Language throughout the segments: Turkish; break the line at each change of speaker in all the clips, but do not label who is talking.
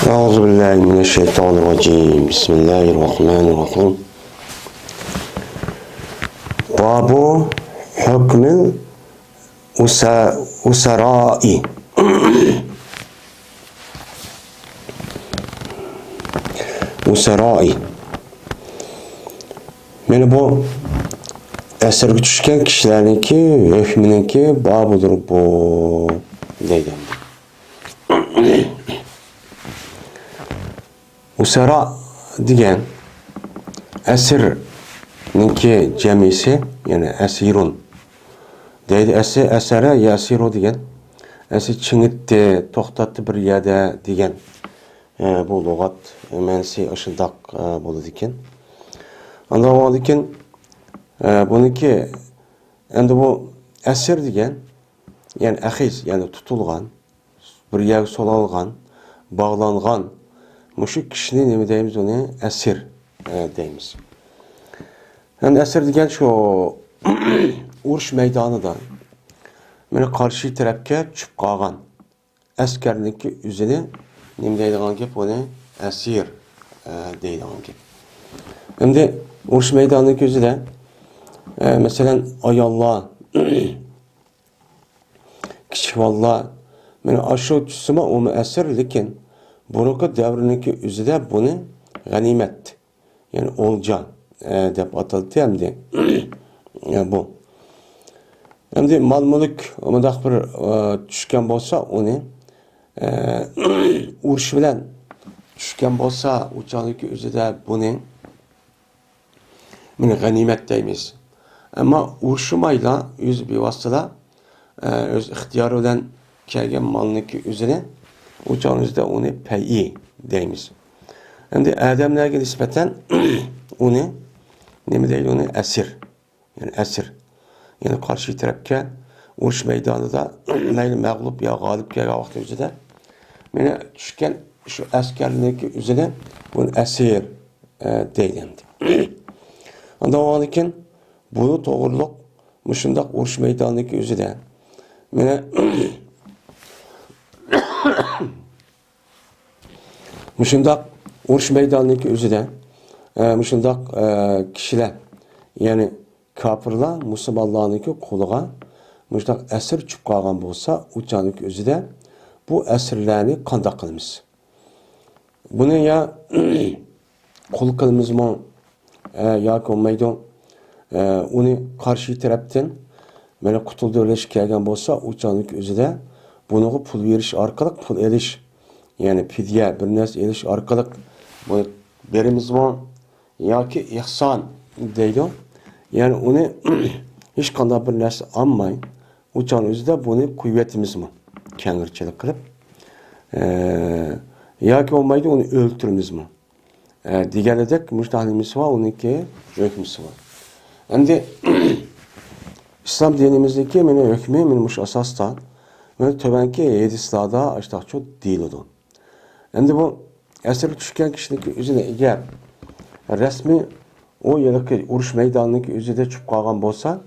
أعوذ بالله من الشيطان الرجيم بسم الله الرحمن الرحيم باب حكم الأسراء أسراء Meni bu esirge düşken kişilerinki hükmününki babıdır bu deyden. Usara diyen esirninki cemisi yani esirun deydi. Esere yasiru diyen esir çingitdi, toxtattı bir yerde diyen bu logat mensi aşıldak bolu diken. Anda o diken bununki endi bu esir diyen yani ahiz yani tutulgan bir yer solalgan bağlangan muşu kişinin nemi deyimiz onu esir deyimiz. Yani esir diyen şu uruş meydanıda böyle karşı tarafka çıp qalğan askerninki üzüne nemi deydigan gep onu esir deydigan gep. Şimdi uruş meydanındaki üzüde mesela ayallah kichik valla meni aşağı tutsama o müessir lekin bununki devriniki üzüde bunu ganimet yani olca dep ataldı hem de bu. Hem de mal mülk umudaq bir düşken bolsa onu uruş bilen düşken bolsa uçaniki üzüde bunu meni ganimet deymiz. Ama uruşmayla yüz bir vasıla öz ihtiyarı bilen kelgen malniki üzerine uçağınızda onu peyi deymiz. Hem de adamlarga nispeten onu nemi deydi onu esir. Yani esir. Yani karşı tarafka uruş meydanında meyli mağlup ya galip ya vakti üzerinde meni düşken şu askerliğindeki üzerine bunu esir deydi. Anda o anıken bunu doğruluk müşündak uruş meydanındaki üzerinde meni müşündak uruş meydanındaki üzerinde müşündak kişiler yani kapırlar Müslümanlarınki kuluğa müşündak esir çıp qalğan bolsa uçanıki üzerinde bu esirlerini qandaq qılımız. Bunu ya kul qılımız mı ya ki olmaydı onu karşı taraftan böyle kutuldu öleş kelgen bolsa uçanıki üzerinde bunu pul veriş arkalık pul eliş yani fidye bir nes eliş arkalık bu berimiz mi ya ki ihsan deydi. Yani onu hiç kanda bir nes almayın. Uçan üzerinde bunu kuvvetimiz mi kengirçilik kılıp ya ki olmaydı onu öldürümüz mü diğerledek müştahlimiz var onunki hükmüsü var. Şimdi İslam dinimizdeki meni hükmü minmuş asastan ve töbenki yedislada açtakçı değil oldu. Şimdi bu esir düşken kişinin üzerine eğer resmi o yerdeki uruş meydanındaki üzerinde çıp qalğan bolsa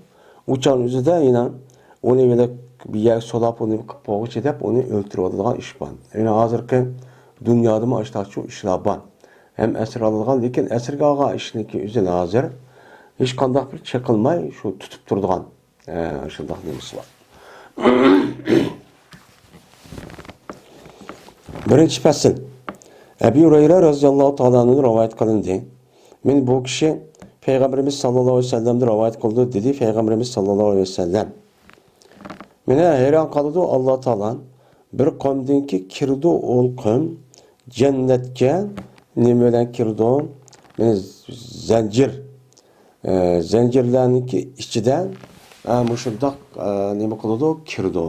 uçan üzerinde yine onu yine bir yer solap onu poğuç edip onu öldürüp aldıgan iş var. Yani hazırki dünyada mı açtakçı işler var. Hem esir alıngan lekin esirge algan işiniki üzerine hazır hiç kandak bir çekilmay şu tutup durduğun aşıldak nemisi var. Birinci fasıl. Ebu Hureyre radıyallahu ta'ala'nın rivayet kılındı. Men bu kişi Peygamberimiz sallallahu aleyhi ve sellem'de rivayet kıldı dedi. Peygamberimiz sallallahu aleyhi ve sellem. Mene hayran kaldı Allah Ta'ala bir kavmdinki kirdi ol kavm cennetke nimeler kirdi zincir zincirlerinki içinden muşundak nime kıldı kirdi.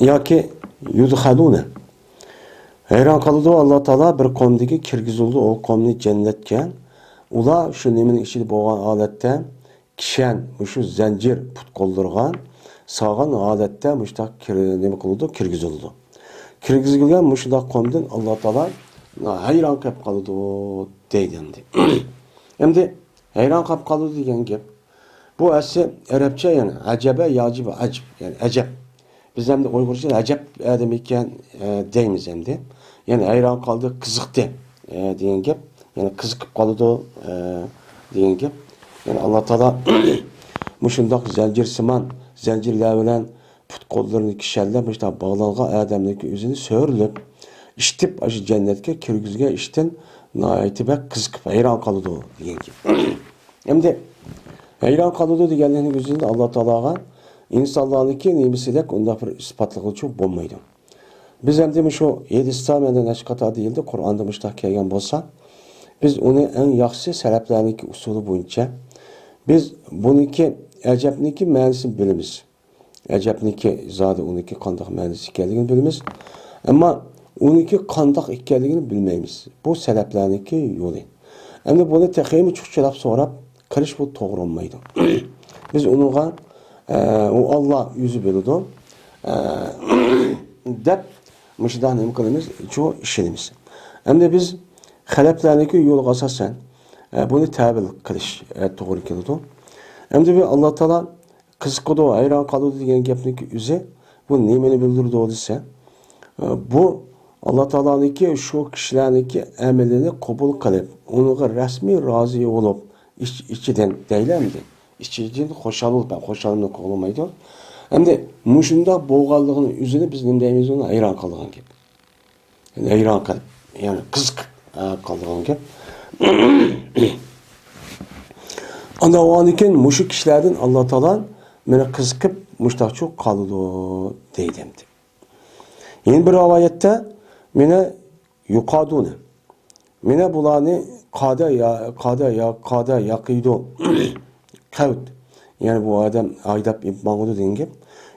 Ya ki yudhalune hayran kaldı Allah Ta'ala bir kavmdeki kirgizildi o kavmni cennetke ula şu nimenin içinde boğan aletten kişen şu zincir put koldurgan sağan adette müştak nime kıldı kirgizildi. Kirgizilgen müştak kavmden Allah Ta'ala hayran kap kaldı deydi. Hem de hayran kap kaldı diyen gep bu esi Arapça yani acebe yacibe acib yani acep biz hem de Uygurca acep adamıyken deymiz hem de. Yani hayran kaldı, kızıktı diyen gep. Yani kızıkıp kaldı diyen gep. Yani Allah Teala muşundaq zincirsiman zincirler bilen put kollarını kişilerle işte bağlanğa adamdaki özünü söğürülüp iştip aşı cennetke kirgizge işten naiti bek kızıkıp hayran kaldı diyen gep. Hem de hayran kaldı diyenlerin gözünde Allah Teala'ga insanlarınki nimesidek onda bir ispatlığı çok bulmaydı. Biz hem demiş o Yedistamenden eşkata değildi, Kur'an'da müştak kelgen bolsa, biz onu en yaxşı sebeplerindeki usulü boyunca, biz bununki ecebniki ma'nisini bilimiz. Ecebniki zade onunki qandaq ma'nisi ekanligini bilimiz. Ama onunki qandaq ekanligini bilmeymiz. Bu sebeplerindeki yolu. Endi bunu teximi çuqçalab so'rab, qilish bu to'g'ri olmaydi. Biz onunla o Allah yüzü biladi. Deb müşdah nima qilamiz? Shu ishimiz. Endi biz xalqlarniki yo'lga asosan buni tabil qilish to'g'ri keladi. Endi bir Allah Taala qiziqadi, hayron qoladi degan gapniki o'zi bu nimani bildirdi desa, bu Allah Taala'niki shu kishilarniki amalini qabul qilib, unga rasmiy rozi bo'lib, ichidan deylamdi. İçinden xoşalımla qo'llamaydi. Endi mushunda bo'lganligini o'zini biz nima deymiz, uni hayron qolgan gap. Yani hayron qilib, ya'ni qiziq qolgan gap. Ana o'anikin mushu kishilardan Alloh taolo meni qiziqib mushtaqchu qoldi deydi. Yeni bir rivoyatda meni yuqaduni. Meni bularni qada yaqidu. Kavt. Yani bu adam aydap ip mağdu degan gap.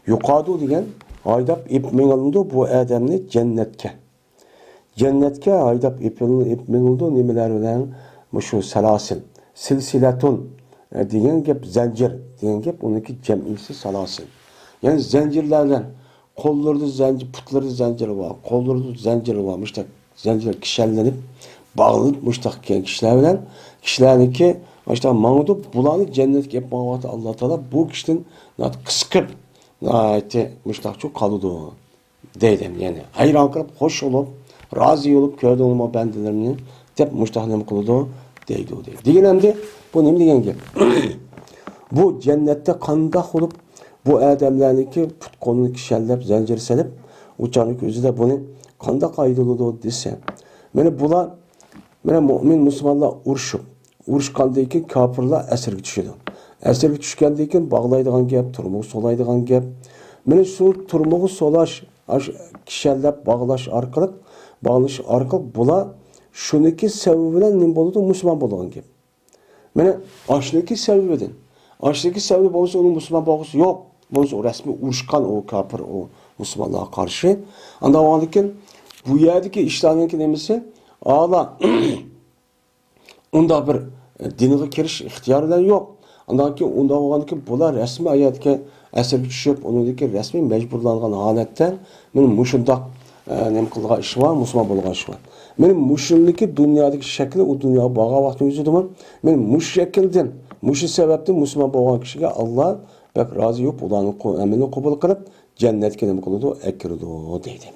Yuqadu degan aydap ip mengildi bu adamni jannatga. Jannatga aydap ip mengildi nimalar bilan shu salasil, silsilatun degan gap, zanjir degan gap, uniki jamisi salasil. Yani zanjirlardan qo'llarda zanjir, putlarda zanjir var, qo'llarda zanjir var, işte zanjir kishallanib, bağlanıp muştaq kelgan kishilar bilan kishilarniki işte mağdu bulanı cennetke yapmavatı Allah Teala bu kişinin kıskıp müştakçı kalıdı deydim yani. Hayran kılıp, hoş olup, razı olup, köyde olma bendilerini tep müştaknem kılıdı deydi o deydi. Diyenemdi bu ne diyen gibi. Bu cennette kandak olup bu ademlerdeki put kolunu kişellep, zincir selip uçanlık özü de bunu kandak aydılıdı dese. Beni bula, bana mümin Müslümanlar urşup urushqandan keyin kofirlar asirga tushadi. Asirga tushgandan keyin bog'laydigan gap, turmuq so'laydigan gap. Mana shu turmuq so'lash, kishallab bog'lash orqali bular shuniki sababi bilan nima bo'ladi? Musulmon bo'lgan gap. Mana ashniki sababidan. Ashniki sababi bo'lsa, uni musulmon bo'lg'isi yo'q. Bo'lsa rasmiy urushgan o kofir o musulmonlarga qarshi. Anda o'g'anlikin bu yerdagi ishlarniki nimasi? Ala Onda bir diniga kirish ixtiyorlar yo'q. Ondan keyin unda bo'lganki bular rasmiy hayotga asir tushib, uningdagi rasmiy majburlangan holatda men mushundoq nima qilgan ish bor, musulmon bo'lgan ish bor. Men mushunliki dunyodagi shakli u dunyoga borgan vaqt o'zidaman. Men mush shakldan, mush sababdan musulmon bo'lgan kishiga Alloh bak rozi yo'q, ularning amalini qabul qilib jannatga nima qiladi? Akirdi deydi.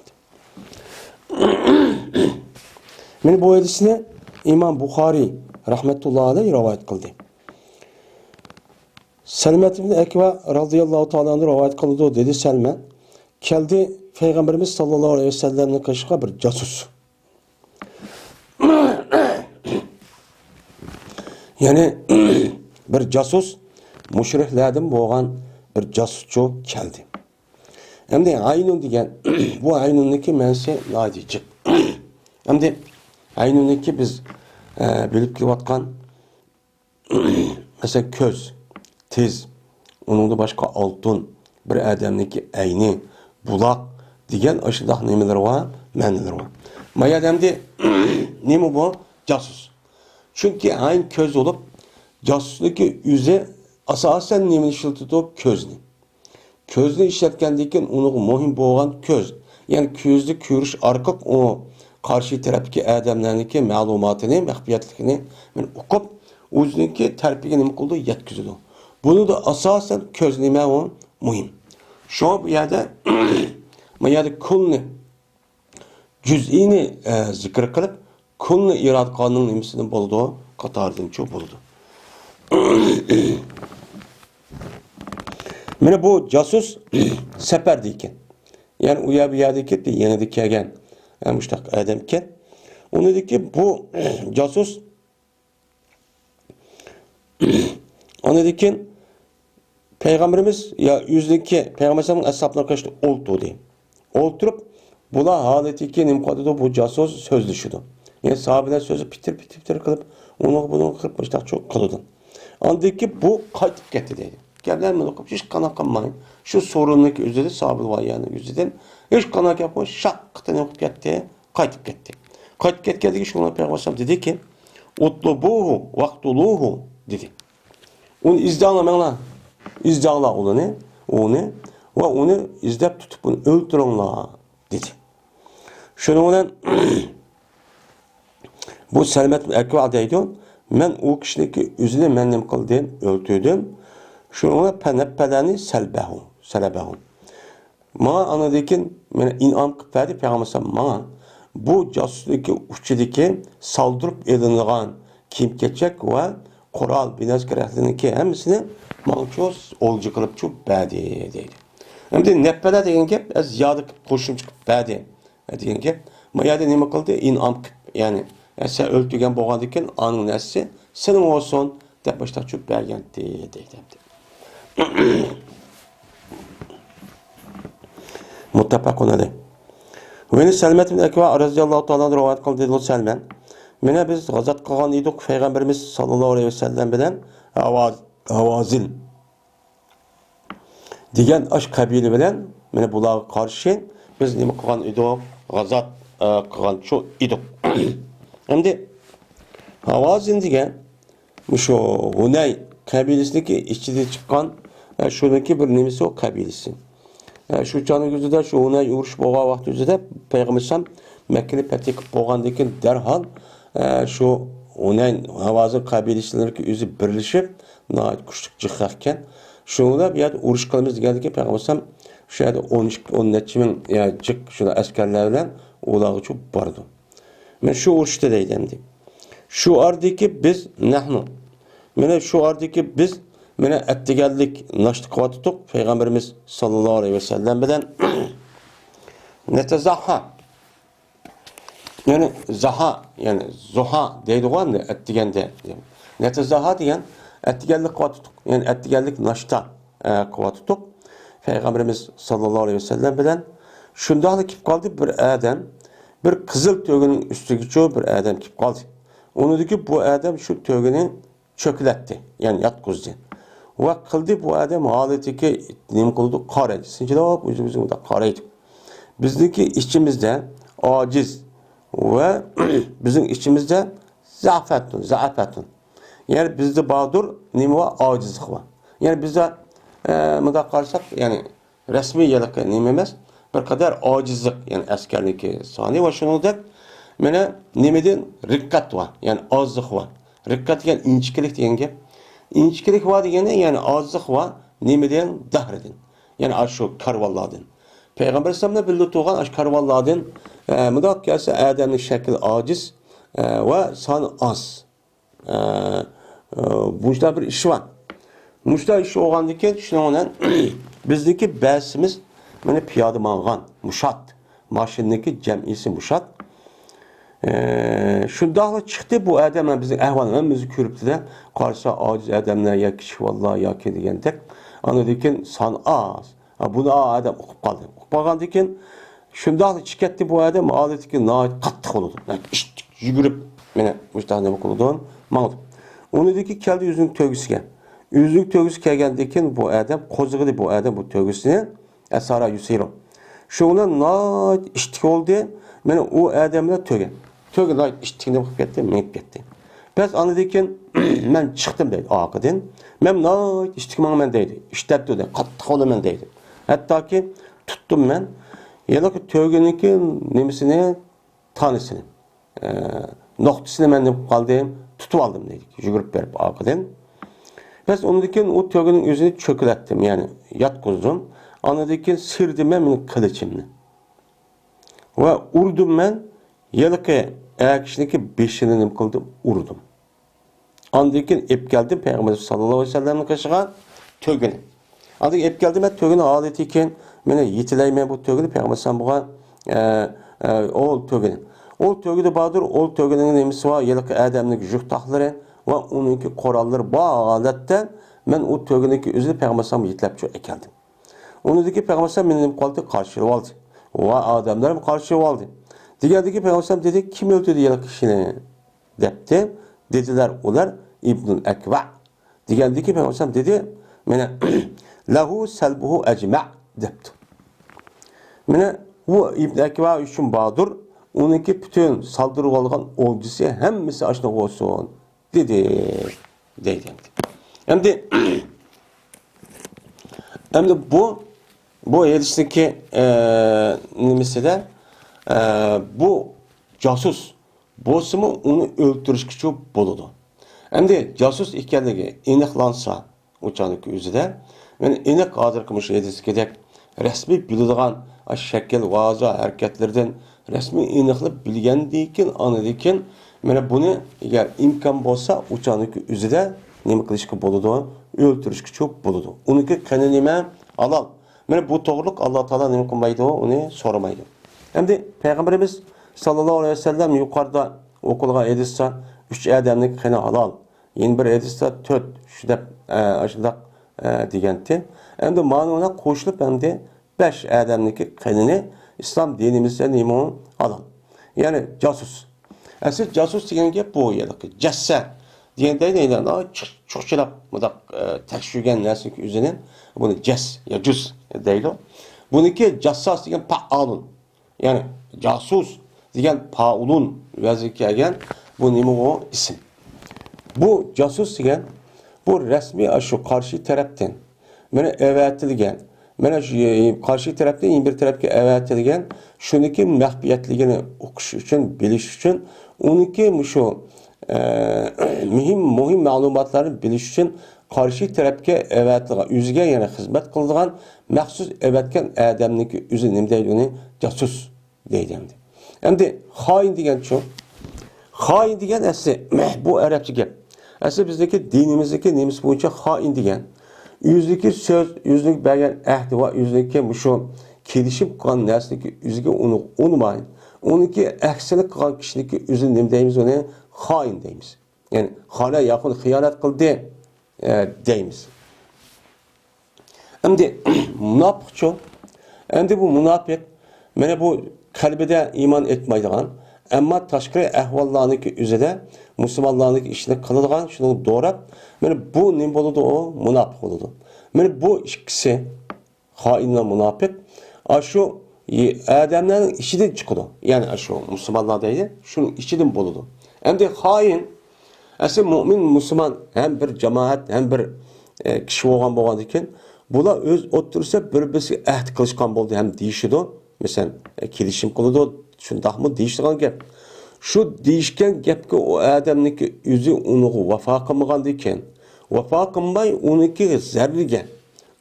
Men bu hadisni İmam Bukhari rahmetullahi aleyh rivayet kıldı. Selmet ibn Ekva radıyallahu ta'ala rivayet kıldı dedi Selme. Geldi Peygamberimiz sallallahu aleyhi ve sellem'in kaşığa bir casus. Yani bir casus müşriklerden boğan bir casusçu geldi. Hem de Aynun diyen bu Aynun'daki mense nadicik. Hem de Aynun'daki biz bilip kivatkan mesela köz, tiz, onun da başka altın, bir adamdaki ayni, bulak diyen aşıdak nemeler var, menneler var. Maya demdi, nemi bu? Casus. Çünkü aynı köz olup, casusluki yüze asasen nemin işletildi közünü. Közünü işletkendeyken onun muhim boğan köz. Yani közlü körüş arkak o karşı taraftaki adamlarniki malumatını, mahfiyatlikini okup o'ziniki tarbiyaga nima qildi? Yetkazdi. Bunu da asosan ko'z nima o muhim. Şu bu yerde bu yerde kulni cüz'ini zikr kılıp kulni irad kanunun niməsinin bulduğu qatardan çok buldu. Mene bu casus sefer deyken. Yani uya bir yerde gitti, yeni de kelgen. Yani müştak adam ken. Onu dedi ki bu casus onu dedi ki Peygamberimiz ya yüzdeki Peygamberimizin ashabına karşı oldu diye. Olturup bula haleti ki nimkadı bu casus söz düşürdü. Yani sahabeler sözü pitir kılıp onu kılıp müştak çok kılıdı. Anladı ki bu kayıtıp gitti dedi. Geldiler mi okup hiç kana kanmayın. Şu sorunluk üzeri sahabe var yani yüzden. Hiç kana yapmış şakkıtan okup gitti. Kayıtıp gitti. Kayıtıp gitti ki şuna Peygamber dedi ki utlubuhu vaktuluhu dedi. Onu izleyemeyenler. İzdağla onu ve onu izlep tutup onu öldürünler dedi. Şununla bu Selmet Ekva deydi. Men o kişideki üzüne mennim kıldım, öldürdüm. Şununla peneppeleni selebehu. Bana anladıkken inam kıptaydı Peygamber bana bu casuslukki uçudaki saldırıp edinilen kim geçecek ve Koral biraz gerekliğindeki hemsini mançoz olcu kılıp çok badi deydi. Hem de neppede deyin ki az yadık koşum çıkıp badi deyin ki ama yada nime kıldı inam yani sen öldürgen boğandıkken anın nesli senin olsun de başta çok bergen deydi. Muttafaqun aleyh. Ve Selmet bin Ekva radıyallahu ta'ala rivayet kıldı dedi Selman. Mene biz gazat kılgan idik Peygamberimiz sallallahu aleyhi ve sellem bilen Havazin degan aş kabili bilen mene bular karşı biz nima kılgan idik gazat kılgan şu idik. Hem Havazin degan şu Hunay kabilesindeki içinde çıkan şuradaki bir nimesi o kabilesi. Şu canı gözüde şu Hunay uruş boğa vakti üzerinde Peygamber Mekke'li petik boğandakin derhal şu Hunay Havazin kabilesindeki yüzü birleşip nahit kuşluk çıkarken şuna bir yerde uruş kılımız geldi ki Peygamber şu yerde 10 netçimin ya çık şuna askerlerle olağı çok bardı. Ben şu uruşta deydim. Şu ardaki biz nahnu. Mene şu ardaki biz mene ettigellik naştı kıvatıtık Peygamberimiz sallallahu aleyhi ve sellem bilen netezahha yani zaha yani zuha deydi o ne ettigende netezahha diyen ettigellik kıvatıtık yani ettigellik naşta kıvatıtık Peygamberimiz sallallahu aleyhi ve sellem bilen şundahlı kip kaldı bir adam bir kızıl tögünün üstüge çoğu bir adam kip kaldı. Onu dedi ki bu adam şu tögünü çökületti. Yani yatkuzdu. Ve kıldı bu adam haletiki neyim kıldı? Karaydı. Sincide bak bizim de karaydı. Bizdeki işçimizde aciz ve bizim işçimizde zaafetun. Yani bizde bağdur neyim var? Acizlik var. Yani bizde müda karşısak yani resmi yılık neyim emez? Bir kadar acizlik yani askerlik sani ve şunu da mene nemeden rikkat var. Yani azlık var. Rikkat yani inçkilik diyen gep. İnçkilik var diyene yani azlık var. Nemeden dahredin. Yani aşu karvalladın. Peygamber sallallahu aleyhi ve sellem tuğan aş karvalladın. Müdak gelse Adem'in şekil aciz ve san az. Muşta bir iş var. Muşta işi oğandı ki şuna bizdeki besimiz mene piyade mağan. Muşat. Maşindeki cem'isi muşat. Şundaqla çıxdı bu adamla bizim əhvalımızı körübdü də qarşı aciz adamlar ya kişi vallahi ya ki degəndək. Anladıkən san az. Bunu adam oxub qaldı. Oxub qaldıkən şundaqla çıxətdi bu adam aləti ki nəhayət qatlıq oldu. İştik yügürüb mənə müstəhnəmə qoludun. Mağdı. Onu dedi ki gəldi üzünün tövgüsüge. Üzünün tövgüsü gəlgəndikən bu adam qozğıdı bu adam bu tövgüsünü əsara Yuseyro. Şuna nəhayət iştik oldu. Mənə o adamla tögə. Tögün ait iştikini bakıp gitti, menip gitti. Pes anladıkken ben çıktım deydi ağakedin. Men ait iştikimi men deydi. İştetdi deydi. Kattık onu men deydi. Hatta ki tuttum men. Yala ki tögününki nemisini tanesini. Noktasını men kaldım. Tutup aldım deydi. Jügürüp verip ağakedin. Pes onu dikken o tögünün yüzünü çökülettim. Yani yat kuzdum. Anadaki sirdim men kılıçımni. Ve urdum men yılıkı ayakışındaki beşini nim kıldım, urdum. Anadaki ep geldim Peygamber sallallahu aleyhi ve sellem'in kaşığa tögünü. Anadaki ep geldim ben tögünü adetiyken mene yetileyme bu tögünü Peygamber sallallahu o tögünü. O tögünü badır, o tögünün nemisi var yılıkı adamlık jüh tahları ve onunki koralları bağlatten men o tögünüki üzülü Peygamber sallallahu yetilep ekeldim. Onudaki Peygamber sallallahu benim kaldı karşılığı aldı. O adamlar karşılığı aldı. Diğerdeki Peygamber sallallahu dedi kim öldürdü yılıkı kişini depti. Dediler onlar İbnül Ekva. Diğerdeki Peygamber sallallahu dedi mene lahu selbuhu ecma' depti. Mene bu İbn Ekva üçün bağdır. Onunki bütün saldırı olgan ordusu hemmisi aşına olsun dedi. Hem de bu hadisteki mesela bu casus bosmu onu öldürüş gücü buludu. Hem de casus ikenligi iniqlansa uçanık üzüde yani iniq qadir qılmış hadiskedek resmi bildiğin şekil vaazı hareketlerden resmi iniqli bilgendikin anıdikin mana bunu eğer imkan bolsa uçanık üzüde nima qilishga buludu öldürüş gücü buludu. Onunki qani nima halal. Mana bu to'g'riliq Allah Taala nima qilmaydi uni so'ramaydi. Endi Peygamberimiz sallallohu alayhi ve sellem yuqorida o'qilgan hadisda 3 odamning qani halal. Yeni bir hadisda 4 shu deb ashundaq degandi. Endi ma'nona qo'shilib endi 5 odamniki qanini islom dinimizda nima halal. Ya'ni jasus. Asl jasus degan gap bu yerda. Jassa deganda neydi? Çoqchilab mudaq tekshirgan narsaning o'zini buni jas ya juz deydi. Buniki jassas degan fa'alun. Yani casus degan faulun vaziga kelgan bu nima o isim. Bu casus degan bu resmi şu karşı taraftan mana avatilgan. Mana şu karşı tarafdan bir tarafga avatilgan shuniki mahfiyatligini o'qish uchun, bilish uchun, uniki shu muhim ma'lumotlarni bilish uchun karşı tarafga avatilgan, o'ziga yana xizmat qiladigan maxsus avatgan odamniki o'zi nima deydi uni casus deydi. Endi xoin degan şu. Xoin degan asli bu arabcha gap. Asli bizdeki dinimizdeki nemiz bo'yicha xoin degan o'zliki so'z, o'zlik bergan ahd va o'zliki shu kelishib qolgan narsaniki o'ziga uni unmaydi. Uniki aksini qilgan kishiniki o'zi nima deymiz uni xoin deymiz. Ya'ni xona yaqin xiyonat qildi deymiz. Endi munofiqchi. Endi bu munofiq mana bu qalbida iymon etmaydigan, ammo tashqi ahvollarniki o'zida musulmonlarning ishini qiladigan, shuni doğrab, mana bu nima bo'ladi o munofiq bo'ladi. Mana bu ikkisi xoin va munofiq shu odamlarning ichidan chiqadi. Ya'ni shu musulmonlar deydi, shuning ichidan bo'ladi. Endi xoin asl mo'min musulmon ham bir jamoat, ham bir kishi bo'lgan ekan, bular o'z o'tirsa bir-biriga ahd qilishgan bo'ldi ham deyishidi. Mesela kelishim qiladi, shundaqmi deyishgan gap. Shu deyishgan gapga o odamniki o'zi uni vafo qilmagan ekan. Vafo qilmay uniki zarriga,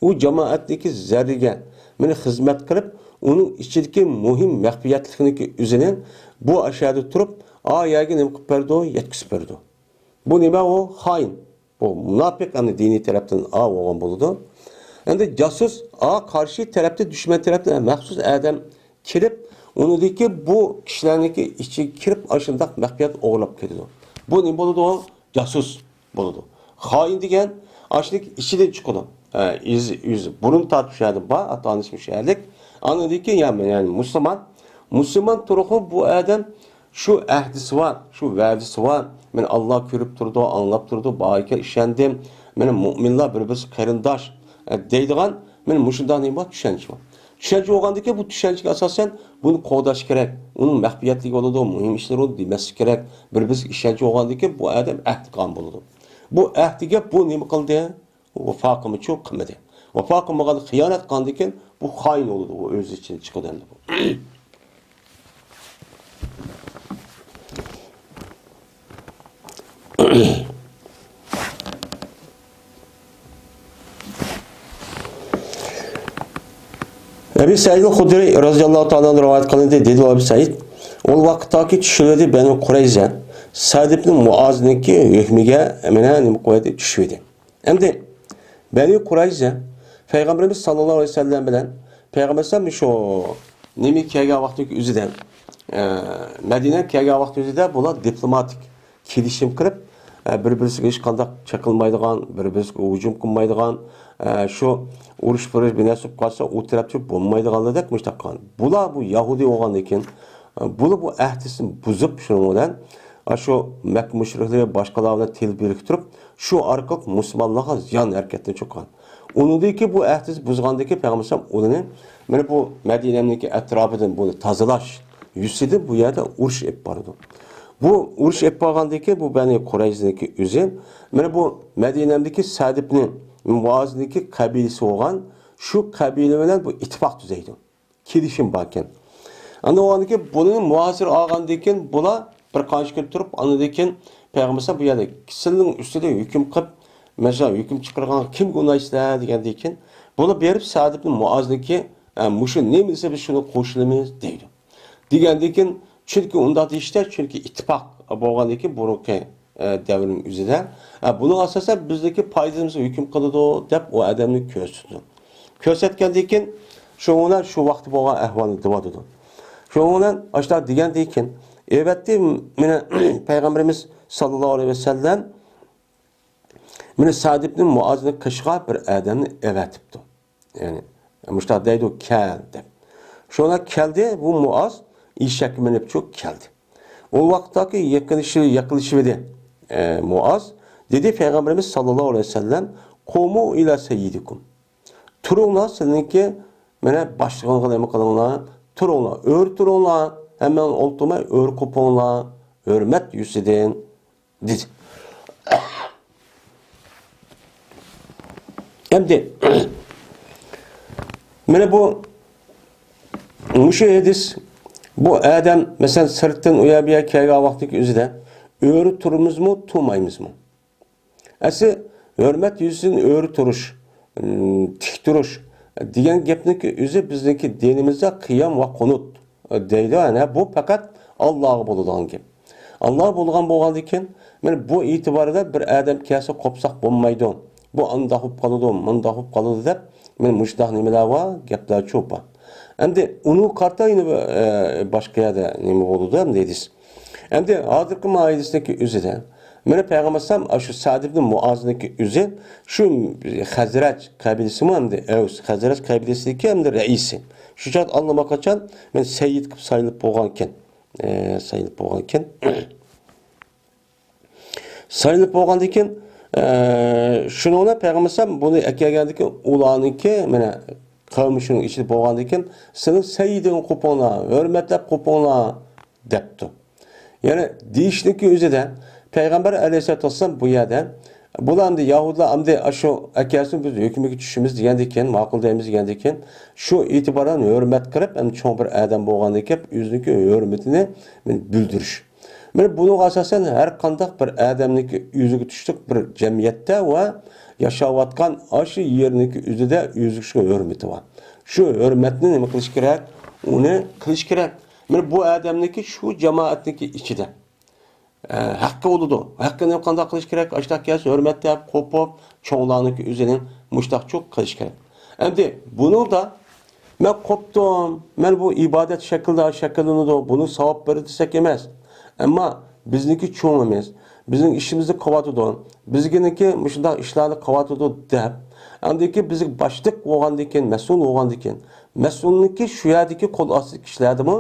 u jamoatniki zarriga meni xizmat qilib, uning ichidagi muhim maxfiyatlikniki o'zini bu ashada turib, yerga nima qilib berdi, yetkazib berdi. Bu nima o xoin. Bu munofiq ani diniy tarafdan bo'lgan bo'ladi. Endi casus karşı tarafta düşman taraftan maxsus adam kirib, unidagi bu kishilarniki ichiga kirib ashundaq maxfiyat o'g'irlab ketadi. Bu nima bo'ladi o? Casus bo'ladi. Xoin degan ashlik ichidan chiqadi. Burun tartishadi, atanishmishalik. Anidagi yani Müslüman turuqi bu adam şu ahdisi var, şu va'disi var. Men Allah ko'rib turdi, anlab turdi, boyga ishondim. Meni mu'minlar bir-birisi qarindosh deydigan men mushunday nima tushuncha bor. Tushuncha bo'lgandiki bu tushunchaga asosan buni qo'dash kerak. Uning mahfiyatligi bo'ladi, muhim ishlar bo'ladi demaslik kerak. Bir-birisi ishoncha bo'lgandiki bu odam ahd qilgan bo'ladi. Bu ahdiga bu nima qildi? Vafo qilmoqchi qilmadi. Vafo qilmagan xiyonat qilgandan bu xoin bo'ladi, u o'z ichidan chiqadi endi bu. Ebu Said el-Hudri radıyallahu ta'ala rivayet kılındı dedi Ebu Said. O vakittaki düşürüldü Beni Kureyze. Sa'd ibn Muaz'niki hükmüge emine kuvveti düşürdü. Hem de Beni Kureyze Peygamberimiz sallallahu aleyhi ve sellem bilen Peygamberimiz şu nemi kelgen vaxtdaki üzüden Medine kelgen vaxtı üzüde bular diplomatik kelişim kırıp bir-birisiga hech qanday chaqilmaydigan, bir-birisiga hujum qilmaydigan, shu urush bir narsa qolsa u tarafchi bo'lmaydiganlardek mushtaqan. Bular bu Yahudi bo'lgandan keyin bular bu ahdisini buzib shuning bilan shu Makka mushriklari boshqalar bilan til biriktirib, shu orqali musulmonlarga ziyon harakatini cho'qqan. Unidagi bu ahdis buzgandagi payg'ambar ularni mana bu Madinadagi atrofidan buni tozalash yuzida bu yerda urush olib bordi. Bu urush olib bo'lgandiki bu Bani Qurayzniki o'zi mana bu Madinadagi Sa'd ibn Muazniki qabilasi bo'lgan shu qabila bilan bu ittifoq tuzaydi. Kelishim bor ekan. Ana o'g'andiki buni muasir olgandan keyin bular bir qancha kun turib, andan keyin payg'ambar bu yerda kishining ustida hukm qilib, mesela hukm chiqargan kim gunohlar degandan keyin bular berib Sa'd ibn Muazniki mushu nima desa biz shuni qo'shilamiz deydi. Degandan keyin çünkü unda deyishlar, çünkü ittifoq bo'lgandan keyin burungi davrning o'zida buni asosan bizdagi foydamizga hukm qiladi deb u odamni ko'rsatdi. Ko'rsatgandan keyin shundan shu vaqt bo'lgan ahvolni deyotdi. Shundan ashta degandan keyin albatta meni payg'ambarimiz sallallohu alayhi vasallam meni Sa'd ibn Muazni qishqa bir odamni evatibdi. Ya'ni mushta deydi kel deb. Shuna keldi bu Muaz İşek minip çok geldi. O vakittaki yakılışı dedi Muaz. Dedi Peygamberimiz sallallahu aleyhi ve sellem Kumu ila seyyidikum. Turunla seninki mene başlığına demek kalanla turunla ör turunla hemen oltuma ör kuponla hürmet yüzüden dedi. Hem de mene bu müşahedis bu adam mesela sırttan uyabiya kelgan vaqtdagi o'zida o'ri turumizmi, turmaymizmi? Asi hurmat yuzidan o'ri turish, tik turish degan gapniki o'zi bizniki dinimizda qiyam va qunut deydi. Ana bu faqat Allohga bo'ladigan gap. Alloh bo'lgandan keyin men bu e'tiborida bir odam kelsa qopsaq bo'lmaydi. Bu andoq bo'lib qoladi, mundoq bo'lib qoladi deb men mushtaq nimalar va gaplar cho'pa. Endi uni qartayni boshqa yerda nima bo'ldi ham deysiz. Endi hozirgi maidasdagi o'zida meni payg'ambarsam shu Sa'd ibn Muazniki o'zi shu Xazraj qabilasimi hamda Aws Xazraj qabilasidagi hamda raisi. Shu chaq Alloh qachon men sayyid qilib sayilib bo'lgan ekan. Sayilib bo'lgan ekan. Sayilib bo'lgandan keyin shuni payg'ambarsam buni kelgandiki ularniki mana qavmishining ichida bo'lgandan keyin seni sayyiding qo'ponglar, hurmatlab qo'ponglar debdi. Ya'ni deyishniki o'zida payg'ambar alayhisolatu vasallam bu yerda bularni Yahudlar hamda shu akasi biz hukmiga tushishimiz degandan keyin ma'qul deymiz degandan keyin shu e'tiboran hurmat qilib ham cho'ng bir odam bo'lgandan keyin o'ziniki hurmatini bildirish. Mana buning asosan har qanday bir odamniki o'ziga tushlik bir jamiyatda va yashayotgan shu yerniki o'zida o'ziga hurmati bor. Shu hurmatni nima qilish kerak? Uni qilish kerak. Mana bu odamniki shu jamoatniki ichida haqqi bo'ladi. Haqqini qanday qilish kerak? Ashtaqasi hurmatga qo'pib, cho'nglarniki o'zining mushtaqchoq qilish kerak. Endi buni da men qo'pdim, men bu ibodat shakllanadi, buni savob berdi desak emas. Ama bizniki çoğumuz, bizim işimizi qavatıdı, bizginiki shunday ishlarni qavatıdı deb, andiki biz başliq bo'lgandiki, mas'ul bo'lgandiki, mas'ulniki shu yerdagi qo'l osti ishlardimi,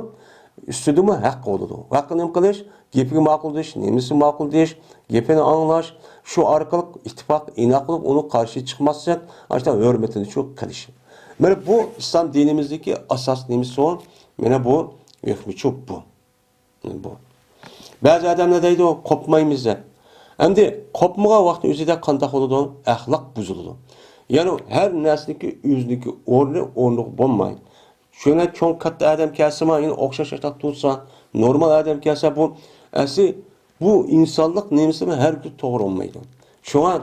ustidimi haq bo'ladi. Haqqini qilish, gapiga ma'qul deyish, nemisi ma'qul deyish, gapini anglash, shu orqali ittifoq inoq qilib uni qarshi chiqmaslik, ashta hurmatini shu qilish. Mana bu islom dinimizdagi asos nemisi, mana bu hukmi bu. Bu. Bazı adamlar deydi o kopmaymiz deb. Endi kopmagan vaqt o'zida qanday bo'ladi? Axloq buziladi. Ya'ni har narsaniki o'ziniki o'rni bo'lmaydi. Shuna cho'ng katta odam kelsa, ya'ni o'xshash ashta tursa, normal odam kelsa bu insonlik nemisimi har kun to'g'ri bo'lmaydi. Shunga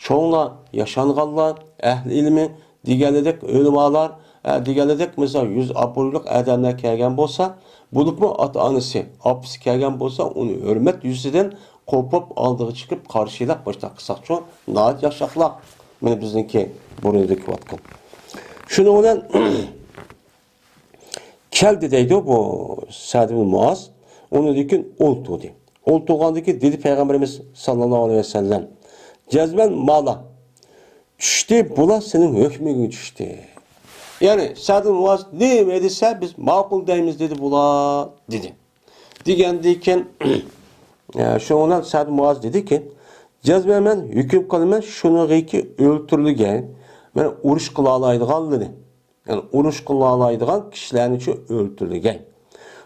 cho'nglar, yashanganlar, ahli ilmi deganidek ulamolar deganidek mesela 100 abonlik adamlar kelgan bolsa, bulupmu ata-anası, apısı kelgan bolsa, onu hürmet yüzüden kopup aldığı çıkıp karşıyla başta kısakçı, naat yaşaklak. Mene bizdeki burundaki vatkan. Şunu bilen keldi deydi bu Sa'd ibn Muaz. Onu dikin oltu deydi. Oltuğandaki dedi Peygamberimiz sallallahu aleyhi ve sellem. Cezmen mala. Düştü, bula senin hükmün düştü. Yani Sa'd ibn Muaz ne edilse biz makul deyimiz dedi bula dedi. Digendiyken şundan Sa'd ibn Muaz dedi ki cezmen men hüküm kılmen şunu ki öldürülgen. Men uruş kıla alaydıgan dedi. Yani uruş kıla alaydıgan kişilerin için öldürülgen.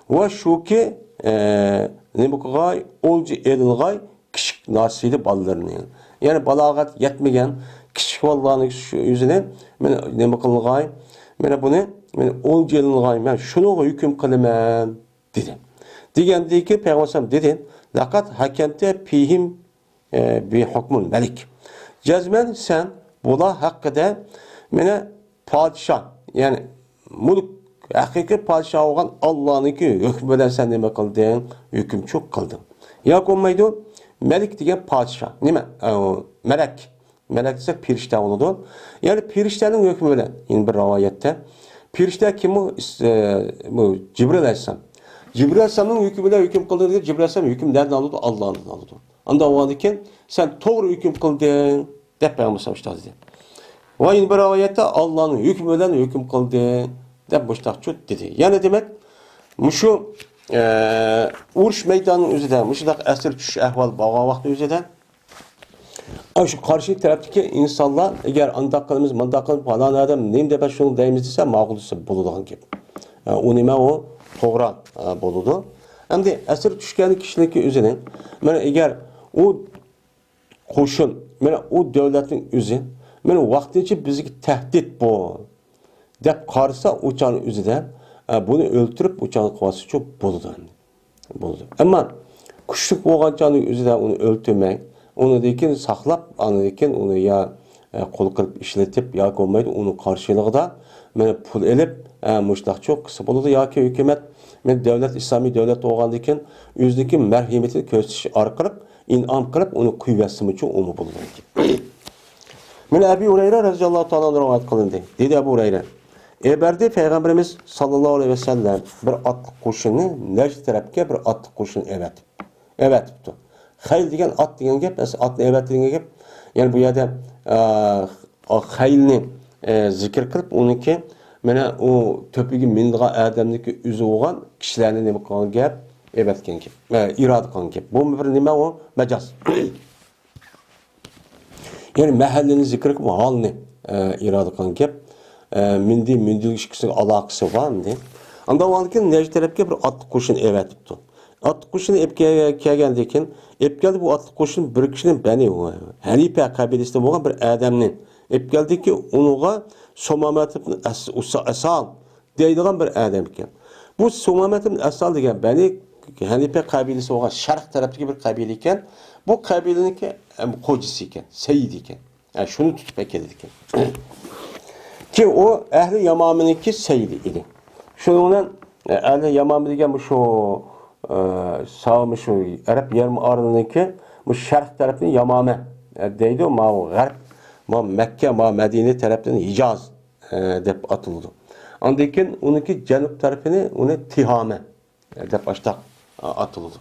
Ve şu ki ne bu kadar olcu edilgay küçük nasili ballarını yani balagat yetmegen küçük vallahi şu yüzüne ne bu kadar bunu olcu edilgay ben şunu hüküm kılmam dedi. Diyendi ki Peygamber dedi lakat hakemte pihim bir hukmun melik. Cezmen sen bula hakkında mene padişah yani mulk hakiki padişah olan Allah'ınki hükmeden sen neme kıldın? Hüküm çok kıldın. Ya konmaydı? Melik diyen padişah. Nime? Melek. Melek desek pirişte oldu. Yani piriştenin hükmüyle. Yine bir rivayette. Pirişte kim o? Cibril Aleyhisselam. Cibril Aleyhisselam'ın hükmüyle hüküm kıldı diye Cibril Aleyhisselam hüküm nereden alıyordu? Allah'ından alıyordu. Anda o andiken sen doğru hüküm kıldın. Dep Peygamber sallallahu aleyhi ve sellem. Ve yine bir rivayette Allah'ın hükmüyle hüküm kıldı. Dep boştakçı dedi. Yani demek şu uruş meydanının üzerinde, müşdak esir düşüş ehval bağa vakti üzerinde şu karşı taraftaki insanlar eğer andaklarımız, mandaklarımız falan adam neyim de ben şunu deyimiz ise mağlusu buluduğun gibi. O nime o toğra buludu. Hem de esir düşkeni kişilik üzerinde eğer o koşun, o devletin üzerinde vaktince bizi tehdit bu. Dep karısa uçağın üzerinde bunu öldürüp uçağın kuvası çok buludu. Ama kuşluk olan canın üzerinde onu öldürmek, onu dekin saklap, onu dekin onu ya kol kırıp işletip ya olmaydı, onun karşılığı da pul elip muşlak çok kısa buludu. Ya ki hükümet, devlet, İslami devlet olan dekin yüzdeki merhametini gösteriş arkalıp, inam kılıp onu kuvvetsim için onu buludu. Ebu Hureyre radıyallahu ta'ala rivayet kılındı. Dedi Ebu Hureyre. Eberdi Peygamberimiz sallallahu aleyhi ve sellem bir atlık kuşunu Necd tarafke bir atlık kuşunu evet. Evet tuttu. Hayl degen at degen gep, atlı evet degen gep. Yani bu yerde haylni zikir kılıp onunki mena o töpüge mindiği adamdaki üzü olan kişilerine ne bakılan gep evet degen gep. İrad kılan gep. Bu bir nime o mecaz. Yani mahallenin zikir kılıp halini irad kılan gep. Mindiği kişisinin alakası var mı diye. Anda o anken Necd tarafke bir atlı kuşun evet tuttu. Atlı kuşun epkeye geldikken, epkeldi bu atlı kuşun bir kişinin beni o. Hanife kabilesinde olan bir adamın. Epkeldi ki onuğa Somamet ibn Asal deydiğen bir adam iken. Bu Somamet ibn Asal degen beni Hanife kabilesi olan Şark taraftaki bir kabile iken, bu kabilenin ki kocası iken, Seyyid iken. Yani şunu tutup ekledik. Ki o ehli Yamami'ninki Seyyid idi. Şundan ehli Yamami degen bu şu sağmış şu Arap yarım arasındaki bu şark tarafının Yamame deydi o ma garp ma Mekke ma Medine tarafından Hicaz dep atıldı. Andikin onunki cenub tarafını onu Tihame dep başta atıldı.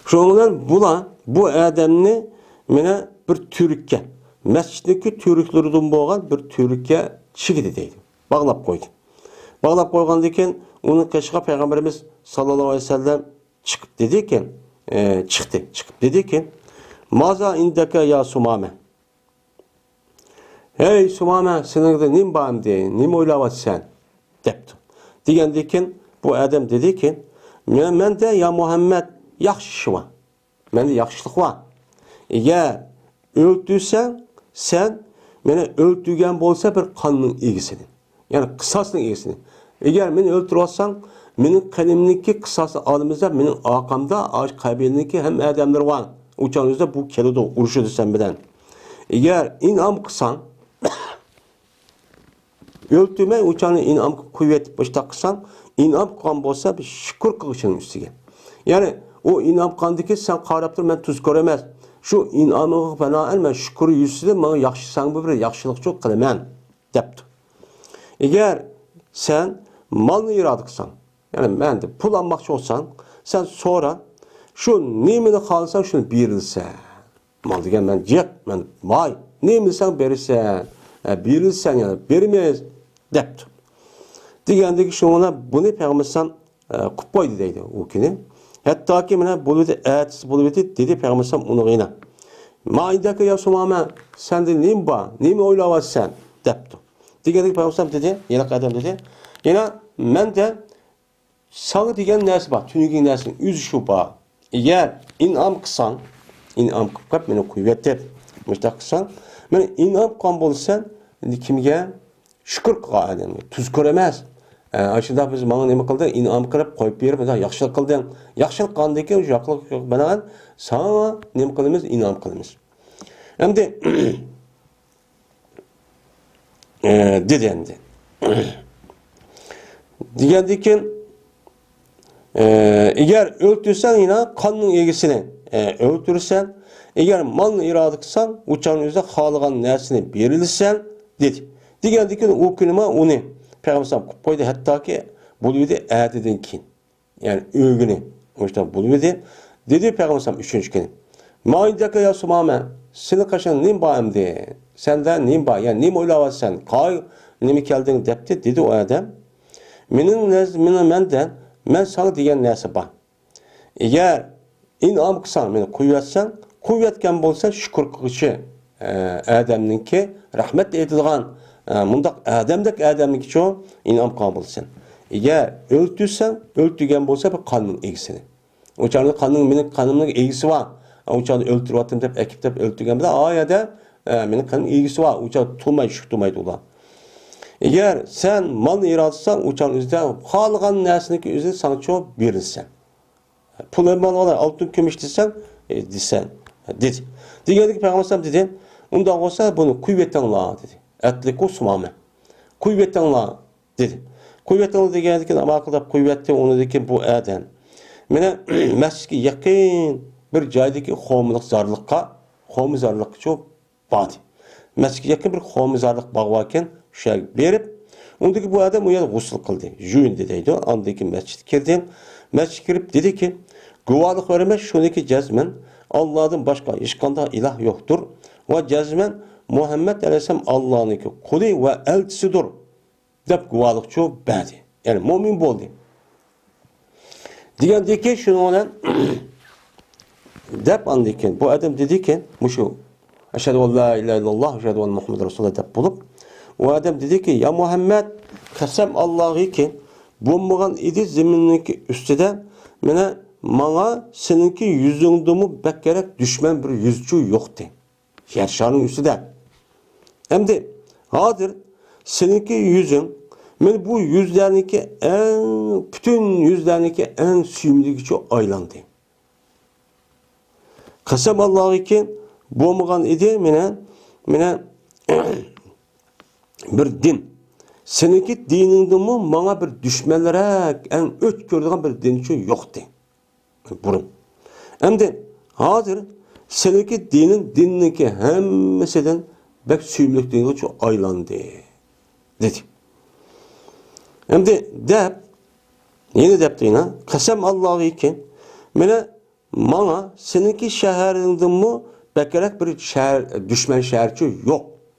Şundan bu adamni mene bir Türk'e mescitteki Türklerden boğan bir Türk'e çıktı deydi. Bağlap koydu. Bağlap koygan diken onun kaşığa Peygamberimiz sallallahu aleyhi ve sellem çıkıp dedi ki çıkıp dedi ki maza indeke ya Sumame. Hey Sumame senin de nim bağım diye nim oylavat sen depti. Diyen diken bu adam dedi ki men de ya Muhammed yaxşı var. Men de yaxşılık var. Eğer öldürsen sen beni öldürgen bolsa bir kanının ilgisini. Yani kısasının ilgisini. Eğer beni öldürürsen benim kalemindeki kısası alımızda benim arkamda ağaç kaybedindeki hem adamlar var. Uçağınızda bu kelide uruşu sen beden. Eğer inam kısan Öltürmey uçanı inam kuvvet başta kısan, inam kan bolsa bir şükür kılışın üstüge. Yani o inam kandaki sen qaraptır men tuz göremez. Şu inamı fena men şükür yüzüde bana yaxşısan bir yaxşılık çok kılaman depti. Eğer sen malını iradıksan, yani ben de pul almakçı olsan, sen sonra şu nemini kalsan şunu birilsen. Mal degen ben cek, ben vay, nemini sen verirsen, birilsen yani vermez depti. Degandeki şuna bunu Peygamber'den kupaydı deydi o kini. Hatta ki mene buludu etsiz buludu dedi Peygamber'den onu gıyna. Maidaki ya sumama sen de neyim ba, neyim oylava sen depti. Degandeki Peygamber'den dedi, yine kadem dedi. Yine men de sana degen nersi ba, tünügin nersin, yüz şu ba. Eğer inam kısan, inam kıpkap mene kuvvettir. Müştak kısan, men inam kan bolsan, kimge şükür kılan, tuz göremez. Aşıda biz bana nima qildi? İnam qilib qo'yib berib, "Men yaxshilik qildim." Yaxshilik qandiki, o'sha yaxshilik yo'q. Bana sana nima qilamiz? İnam qilamiz. Endi dedi endi. Degandikin eğer öldürsen yine kanın egisini öldürsen, eğer malını irade kılsan, uçağın üzerinde halıgan nersini verilsen dedi. Degandikin o günüme onu Peygamber koydu hatta ki buluydu ədeden kin. Yani övgünü. O yüzden buluydu. Dedi Peygamber üçüncü gün. Maidaka ya sumame. Seni kaşan nim bağım de. Senden nim bağ. Yani nim oylava sen. Kay nimi geldin depti. Dedi o adam. Menden men sana diyen nesi bağ. Eğer inam kısan beni kuvvetsen, kuvvetken bolsa şükür kılışı adamınki rahmet edilgan mundaq adamdaki çoğu inam kabulsen. Eğer öldürsen, öldürgen bolsa bir kanın egisini. O çağında kanımın egisi var. O çağında öldürüp attım dep, ekip dep öldürgen bir de ayada benim kanımın egisi var. O çağında tutulmayı, şükturmaydı ola. Eğer sen malını iradırsan, o çağında üzerinde halıgan nersindeki üzerinde sana çoğu verirsen. Pul mal olan altın kömüş desen, desen. Dedi. Diğerdeki Peygamber dedi, ondan olsa bunu kuvvetten la dedi. Etlik o sumame. Kuvvetten la dedi. Kuvvetten la degendikin ama akılda kuvvetten onu dekin bu eden. Mene mescidki yakın bir caydaki homuzarlıkka çok badi. Mescidki yakın bir homuzarlık bağı varken şey berip ondaki bu adam uyanıp gusül kıldı. Jüyündü deydi. Andaki mescid girdi. Mescid girip dedi ki guvalık veremez şundaki cezmen Allah'tan başka işkanda ilah yoktur. Ve cezmen Muhammed Aleyhisselam Allah'ın kuli ve elçisidir. Dep guvalık çok badi. Yani mümin boldu. Diyendeki şunu olan dep andiki bu adam dedi ki muşu eşhedü en la ilahe illallah eşhedü en Muhammed Resulullah dep bulup o adam dedi ki ya Muhammed kasem Allah'ı ki bulmagan idi zemindeki üstüde mene bana seninki yüzündümü bekkerek düşman bir yüzcü yoktu. Yerşanın üstüde. Hem de hadir seninki yüzün men bu yüzlerdeki bütün yüzlerdeki en süymlüki çok aylandı. Kasem Allah'ı ki bulmagan idi mene bir din. Seninki dinindimi bana bir düşmanlara en öt gördüğün bir din için yoktu. Burun. Hem de hadir seninki dinindeki hemmesinden bek süymlükliğine çok aylandı. Dedi. Hem de dep yine depti yine kasem Allah'ı ki bana seninki şehrinden mi bekerek bir şehir, düşman şehirci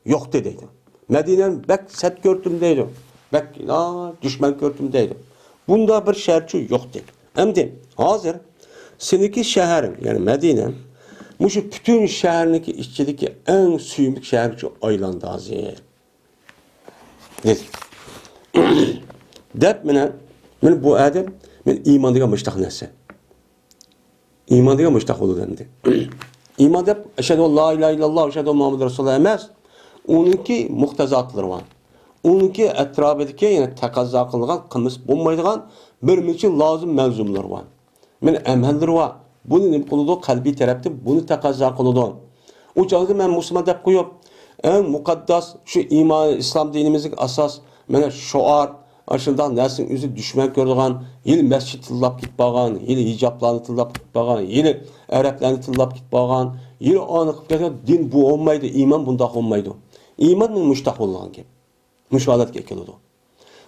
yok dediydi. Medine'nin bek set gördüm deydi. Bek düşman gördüm deydi. Bunda bir şehirci yok dedi. Hem de hazır seninki şehrin yani Medine muşu bütün şehrindeki işçideki en süymlük şehirci aylandı hazır. Dedi. Dep men bu adam men imandiga müştak nesi. İmandiga müştak olur dendi. İman dep eşhedü en la ilahe illallah eşhedü en Muhammed Resulullah emez. Onunki muhtezatları var. Onunki etrafındaki yani takazza kılgan kılmış bulmaydıgan bir miçi lazım mevzumlar var. Men emelleri var. Bunu nim kılıdı kalbi tarafta bunu takazza kılıdı. O çağda men Müslüman dep koyup en mukaddas şu iman İslam dinimizin asas mana şuar, aşından nəsin üzü düşmən görüldüğün, yıl məscid tillap gitpağın, yıl hicablarını tillap gitpağın, yıl Ərəblərini tillap gitpağın, yıl anıqıb gələn din bu olmaydı, iman bunda olmaydı. İman müştaq olğan ki, müşahadat gekildi.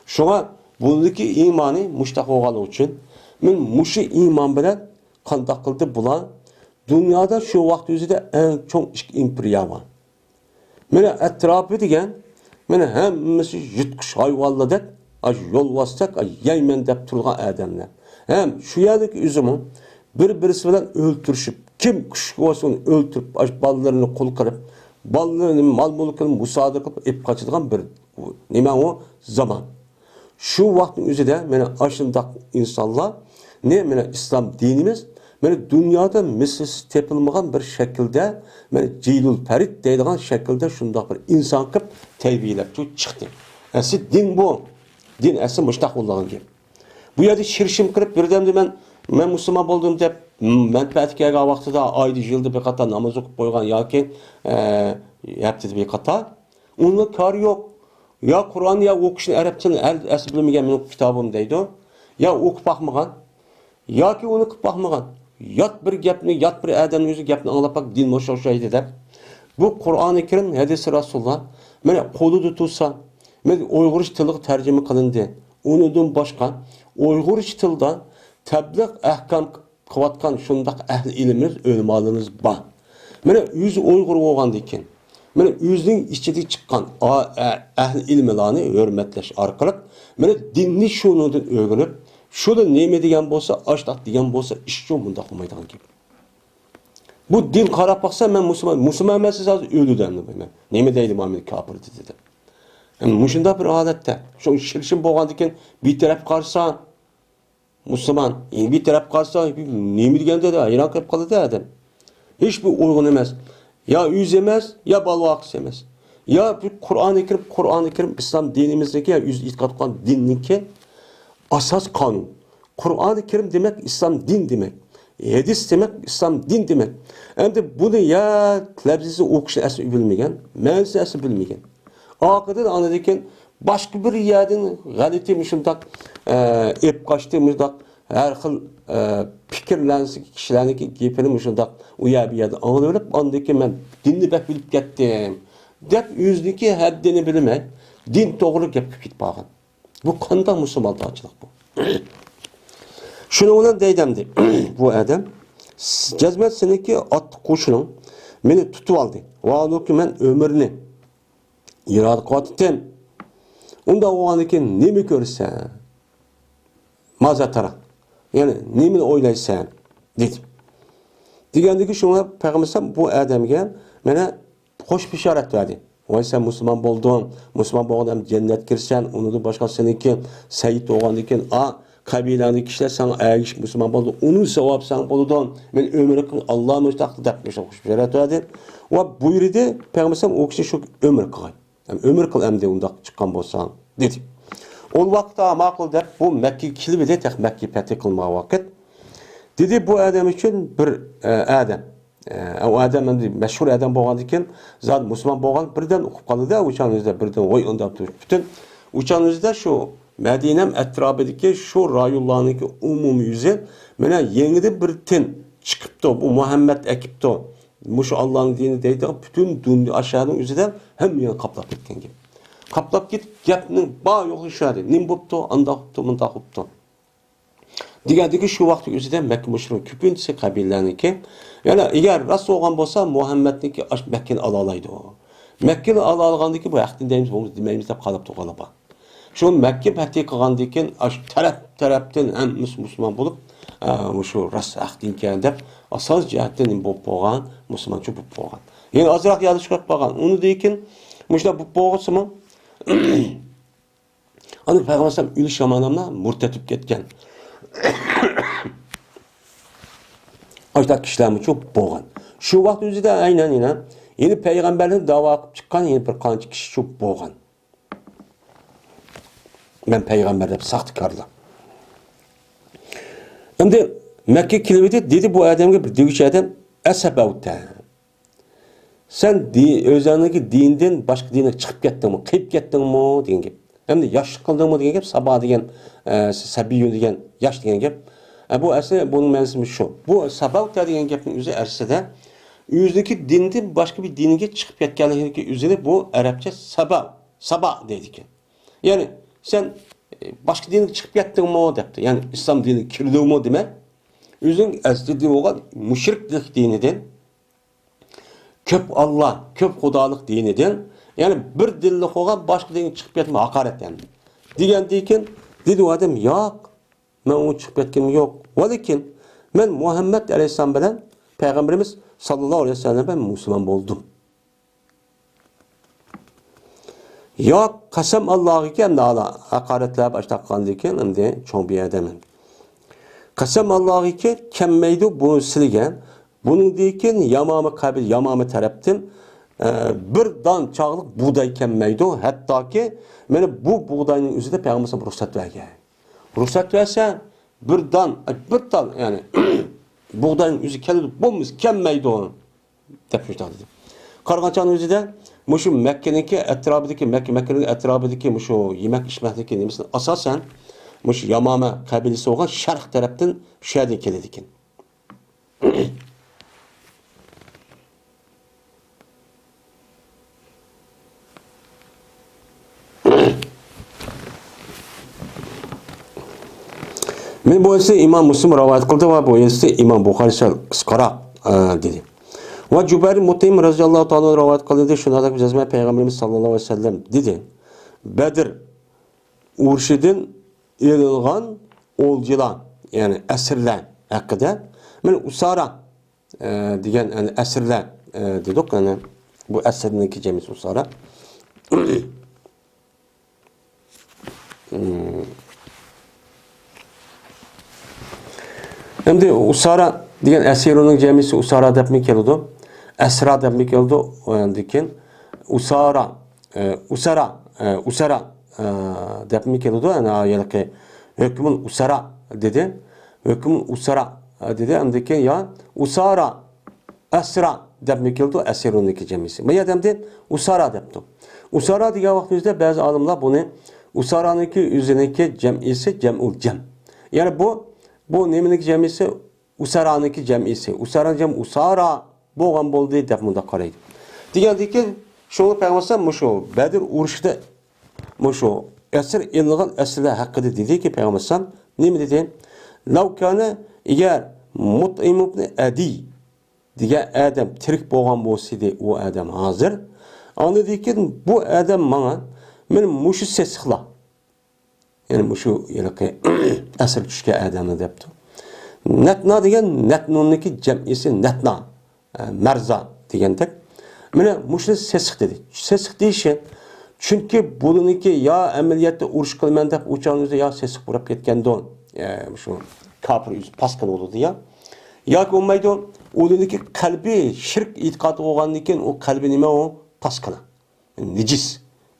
Şuna bundaki imanı müştaq olğalı için, men muşu iman bilen qandaq qıldı bulan, dünyada şu vaxt üzüde en çok imperiya var. Mene etrafı degen, mene hemmisi yutkuş hayvalladık, yol vastak, yaymen dep turgan adamlar. Hem şu yerdeki üzümü bir-birisi bilen öldürüşüp, kim kuşku olsun öldürüp, ballarını kol kırıp, ballarını mal mulkını musada kılıp, ip kaçırgan bir nime o zaman. Şu vaktin üzerinde mene aşındak insanlar, ne mene İslam dinimiz, mene dünyada mislisiz tepilmeyen bir şekilde, mene Cilul Ferit deydiğen şekilde şundak bir insan kıp terbiyelep çıktı. Esi din bu. Din esi müştak olduğun gibi. Bu yerde şirşim kırıp birden de ben Müslüman oldum deyip menfaatike vaxtı da aydı yıldı bir kata namaz okup koygan ya ki yaptı bir kata. Onun kar yok. Ya Kur'an ya okuşun Arapçanın esi bilmegen benim kitabım deydi. Ya okup bakmagan. Ya ki onu okup bakmagan. Yat bir gapni, yat bir adamın yüzü gapni anlap bak din moşoşaydı der. Bu Kur'an-ı Kerim hadisi Resulullah. Mene kolu tutulsa, mene Uyghur tili tercüme kılındı. Ondan başka Uyghur tilda tebliğ ahkam kıvatkan şundak ehl ilminiz, ölmalınız var. Mene yüz Uyghur olğandı iken, mene yüzün içinde çıkan ehl ilmilerini hürmetleş arkalık, mene dinni şunundan öğrenip, şurada neyme degen bolsa, açtak degen bolsa, iş yok bunda olmaydan gibi. Bu din qarab baksa ben Müslüman emasız az ölü demli ben. Neyme deydim Amerika kafir dedi. Yani muşunda bir adette. Şu şirşin boğandıkken bir taraf karşısa Müslüman, bir taraf karşısa neyme degende de hayran kırıp kalıdı adam. Hiçbir uygun emez. Ya yüz emez, ya balvaqs emez. Ya bir Kur'an-ı Kerim İslam dinimizdeki ya yüz itikat olan dinninki asas kanun. Kur'an-ı Kerim demek İslam din demek. Hadis demek İslam din demek. Endi bunu ya lafzisi okuşun esi bilmegen, mevzi esi bilmegen. Akıda da anladıyken başka bir yerden galiti mişundak ep kaçtı mışundak her xil fikirlensi kişilerindeki gepini mışundak uya bir yerde anlayıp andaki ben dinni bek bilip gettim. Dep yüzdeki haddini bilmek, din doğru gep git bağın. Bu kanda Müslümanlıqçılık bu. Şunu olan deydemdi bu adam. Cezmet seneki at koşunun beni tutup aldı. Vallahi ki ben ömrünü irad kıvatıttım. Onda o anki ne mi görürsen mazatara. Yani ne mi oylaysan dedim. Digendeki şuna Peygamber bu adamga bana hoş bir işaret verdi. Vay sen Müslüman boldun. Müslüman boğdan cennet girsen, onu da başka seninki seyit doğan diken kabilandaki kişiler sana ayış Müslüman oldu. Onun sevap sana oldu. Ben ömrü Allah'a müstaklı depmiş hoş bir işaret verdi. Ve buyurdu Peygamber o kişi şu ömür kılay. Yani ömür kıl emde onda çıkan bolsan dedi. O vakta makul dep bu Mekke kilbide tek Mekke fethi kılma vakit. Dedi bu adam için bir adam. O adam meşhur adam boğan diken zat Müslüman boğan birden okup kaldı da uçağınızda birden oy onda bütün uçağınızda şu Medine'm etrafındaki şu rayullarındaki umumi yüze mene yenide bir tin çıkıptı bu Muhammed ekipti. Muşu Allah'ın dini deydi bütün dünya aşağının yüzüden hem yana kaplap gitken gibi. Kaplap git gapning bağ yok işareti. Nim boptu, anda hoptu, mında hoptu. Digerdeki şu vakti yüzüden Mekke müşrikin küpüntüsü kabillerindeki yani eğer rast olgan bolsa Muhammed'deki Mekke'ni alalaydı o. Mekke'ni alalgandaki bu yaktin deyimiz bunu demeyimiz de kalıp tokalaba. Şu Mekke fethi kılgandaki taraftan hem Müslüman bulup şu rast aktin kendip asas cihetten bu boğan Müslüman çok bu boğan. Yani azrak yadı çıkart boğan. Onu deyken müşta bu boğası mı? Hani Peygamber ül şamanamla murtetip ketken. Açta kişilerimi çok boğan. Şu vakti yüzüde aynen yine yeni peygamberlerin dava akıp çıkan yeni bir kançı kişi çok boğan. Ben peygamberler sahtekarlar. Şimdi Mekke kilibide dedi bu adamga bir deviş adam esebavta. Sen özündeki dinden başka dine çıkıp kettin mi? Kayıp kettin mi? Deyin gibi. Endi yaşlıq qıldыңmı degan gap, saba degan, sabiyun degan, yaş degan gap. Bu aslında bunun ma'nosi şu. Bu sabavta degan gapning o'zi aslida o'zidagi dindan boshqa bir dinga chiqib ketganligi o'zida bu arabcha saba deydi ekan. Ya'ni sen boshqa dinga chiqib ketdingmi debdi. Ya'ni islom diniga kirdingmi demak, o'zing aslida bo'lgan mushriklik dinidan, ko'p Allah, ko'p xudolik dinidan, ya'ni bir dinli bo'lgan boshqa dinga chiqib ketma haqorat yani. Degandan dedi u odam, yo'q, men u chiqib ketganim yo'q. Va lekin men Muhammad alayhisalom bilan payg'ambarimiz sallallohu alayhi vasallam bilan musulmon bo'ldim. Yo'q, qasam Allohga ham nala haqoratlar boshlagandan keyin endi cho'ng bir odamman. Qasam Allohga kelmaydi bu silgan. Buningdan keyin Yamama qabil Yamama tarafdan bir don chog'liq buğday kelmaydi. Hattoki mana bu buğdayning o'zida payg'ambar ruxsat bergan. Ruxsat versa bir don yani buğdayın yüzü keldi, bulmuş, kelmeydi onu. Tepmişler dedi. Kargançanın yüzü de, şu Mekke'deki Mekke'nin etrafındaki şu yemek içmekteki nemesine asasen, şu Yamame kabilesi olan şark taraftan şehirden keledi ki. Men bu ise İmam Müslim rivayet kıldı ve bu ise İmam Bukhari skara dedi. Ve Cübeyr Mut'im radıyallahu ta'ala rivayet kıldı. Şunada bizazme Peygamberimiz sallallahu aleyhi ve sellem dedi. Bedir urşidin erilgan olcular yani esirler hakkında men usara diyen yani esirler dedik yani bu esirindeki cemisi usara. Şimdi usara diyen esironun cemisi usara dep mi keldi? Esra dep mi keldi? Diken usara dep mi keldi? Yani ayelke hükmün usara dedi. Hükmün usara dedi. Diken ya usara esra dep mi keldi? Esironun cemisi. Ben demdi usara depti. Usara diye vaktimizde bazı alimler bunu usaranınki üzerindeki cemisi cem'ul cem. Yani bu neminiki cemisi usaranınki cemisi. Usaran cem usara boğan boldu dep munda qaraydı. Degandiki şunu peygamber şu Bedir uruşda şu esir ilg'al esirlar haqida dedi ki peygamber nima dedi? Law kana eğer Mut'im ibn Adi degan adam tirik bo'lgan bo'lsa u adam hozir ana dekin bu adam menga men mushu sesiqla yani mushu yilqi asr tushgan adamni debdi. Natna degan natnunniki jamisi natna marza degandek mana mushu sesiq dedi. Sesiq deyishi chunki buniki ya amaliyotda urush qilman deb o'chan o'zi ya sesiq burab ketgandon shu kafir yuz pasqin bo'ldi ya yoki bo'lmaydi o'ziniki qalbi shirk e'tiqodi bo'lgandan keyin u qalbi nima u pasqina nejis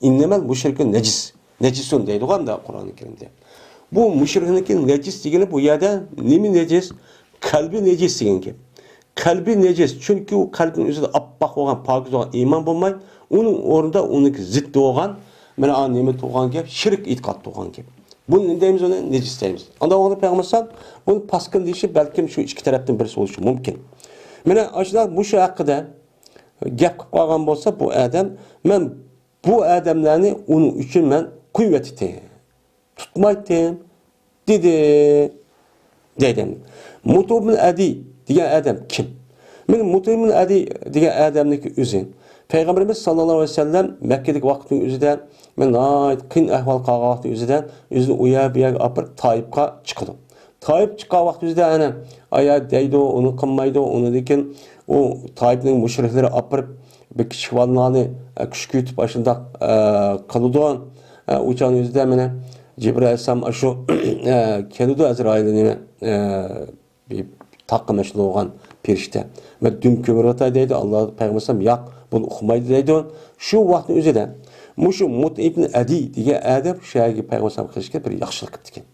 innamal mushrikun nejis nejisun deydi hamda Qur'oni Karimda bu mushrikniki nejis degani bu yerda nima nejis qalbi nejis degan gap qalbi nejis chunki u qalbning o'zida oppoq bo'lgan pokiz bo'lgan iymon bo'lmay uning o'rnida uniki zid bo'lgan mana nima tug'an gap shirk e'tiqod tug'an gap bunu deymiz onu necis deymiz. Anda onu peygamber bunu paskın deyişi belki şu iki taraftan birisi oluşu mümkün. Mene aşılar bu şey hakkında gap qilib bolsa bu adam men bu adamlarni onun için men kuvvet etdim. Tutmaydim dedim. Mut'im Adi degan adam kim? Men Mut'im Adi degan adamniki o'zi Peygamberimiz sallallahu aleyhi ve sellem Mekke'deki vaktin üzerinden men qiyin ahval qolgan vaqt üzerinden o'zini u yer bu yerga olib Toyibga chiqdi. Toyib chiqqan vaqt üzerinden ana aya deydi, uni qilmaydi, uni lekin u Toyibning mushriklari olib bir kichik vallarni kuchga yutib ashunda qildi. O'shan o'zida mana Jibril alayhisalom shu keldi Azrailni bir taqqimash bo'lgan perişte. Men düm kömür atay deydi. Allah Peygamberim yo'q bunu uqmaydi deydi. Shu vaqtning o'zida mushu Mut ibn Adi degan adam shayga Peygamberim qilishga bir yaxshilik qildi ekan.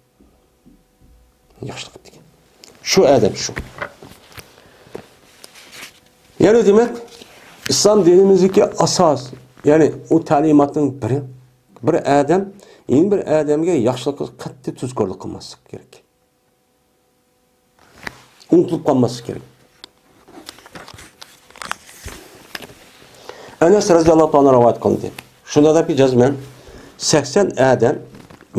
Yaxshilik qildi ekan. Shu adam shu. Yani demek İslam dinimizdeki asas yani o talimatın bir adam Yeni bir adamga yaxshilik qattiq tuzkorlik qilmaslik kerak. Unutilib qolmaslik kerak. Enes radhiyallohu anhu rivoyat qildi. Shunda debki jazman 80 adam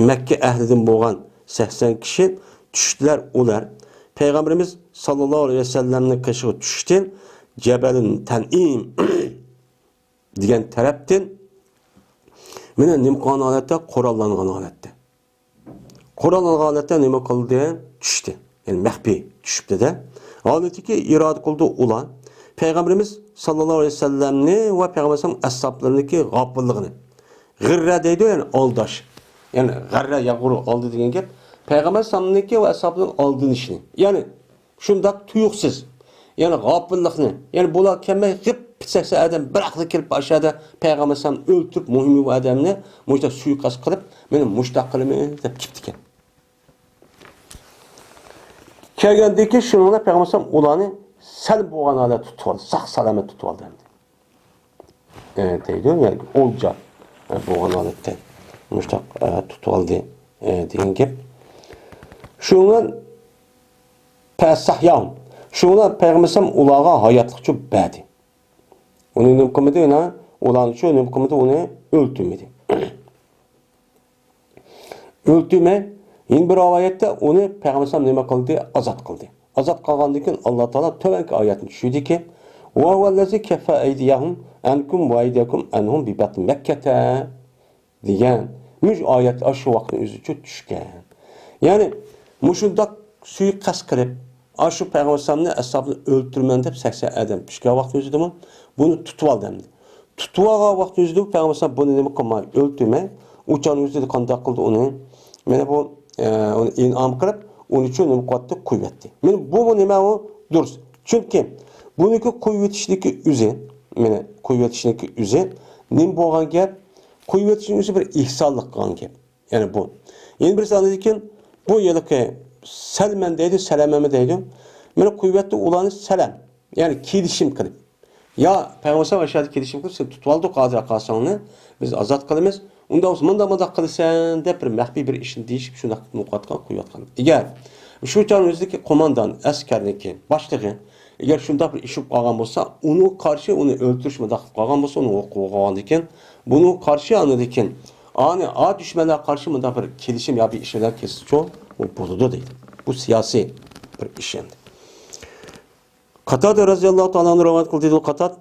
Mekke ahlidan bo'lgan 80 kishi tushdilar ular. Peygamberimiz sallallohu alayhi vasallamning qishig'i tushdi. Jabalun Tan'im degan tarafdan mana nimqon holatda qurollangan holatda. Qurollangan holatda nima qildi? Tushdi. Yani mahfiy tushibdi-da. Holatiki iroda qildi ular. Peygamberimiz sallallohu alayhi vasallamni va Peygamberimiz ashoblarniki g'ofilligini. G'irra deydi, yani aldash. Yani g'irra yag'uru oldi degan gap. Peygamber sallamniki va ashoblarning oldin ishini. Yani shundoq tuyuqsiz. Yani g'ofillikni. Yani bular kelmay g'ib pitsa adam bir aqli kelib aşağıda Peygamber sallam o'ltirib muhim bu odamni mushta suiqasd qilib, meni mushtaq qilimi deb ketdi ekan. Kelgandiki shuningda Peygamber sallam ularni sal bo'lgan holat tutib oldi, saq salomat tutib oldi. Deydi, yani o'lja bo'lgan holatda mushtaq tutib oldi degan gap. Shundan pasahyan. Shundan Peygamber sallam ularga hayotlikcha berdi. Onun nima qilmadi, ularni shu nima qilmadi, uni o'ltirmadi. O'ltirmay, yeni bir oyatda uni Peygamber sallam nima qildi? Azod qildi. Azod qilgandan keyin Alloh taolo to'vanki oyatni tushurdiki: "Va vallazi kafa aydiyahum ankum va aydiyakum anhum bi batn Makkata" degan mush oyat shu vaqtning o'zicha tushgan. Ya'ni mushundaq suiqasd qilib, shu Peygamber sallamni ashobni o'ltirman deb 80 adam tushgan vaqt o'zidami buni tutib oldi endi. Tutib olgan vaqt o'zida Peygamber sallam buni nima qilmay, o'ltirmay, o'chan o'zida qanday qildi uni? Mana bu uni in'om qilib, uni uchun nima qildi? Qo'yibdi. Mana bu nima u? Durust. Chunki buniki qo'yibtishniki o'zi, mana qo'yibtishniki o'zi nima bo'lgan gap? Qo'yibtishning o'zi bir ihsonlik qilgan gap. Ya'ni bu. Endi bir sanadikin bu yilki Salman deydi, salamama deydi. Mana qo'yibdi ularni salam. Yani kelishim qilib. Ya Peygamber sallam aşağıda kelishim qilib, sen tutib oldi qodir qasongni, biz azod qilamiz. Unda munda qilsan deb bir maxfiy bir ishni deyishib shunday muqatqa qo'yayotgan. Agar shu chon o'zidagi qo'mondan, askarniki, boshlig'i agar shunday bir ish qilgan bo'lsa, uni qarshi uni o'ltirish mudaq qilgan bo'lsa, uni o'qib olgan ekan, buni qarshi anadikin, ani a düşmanlar qarshi munda bir kelishim ya bir ishlar kesişo, bu bo'ladi deydi. Bu siyosiy bir ish endi. Qatada radhiyallohu ta'ala rivoyat qildi, Qatat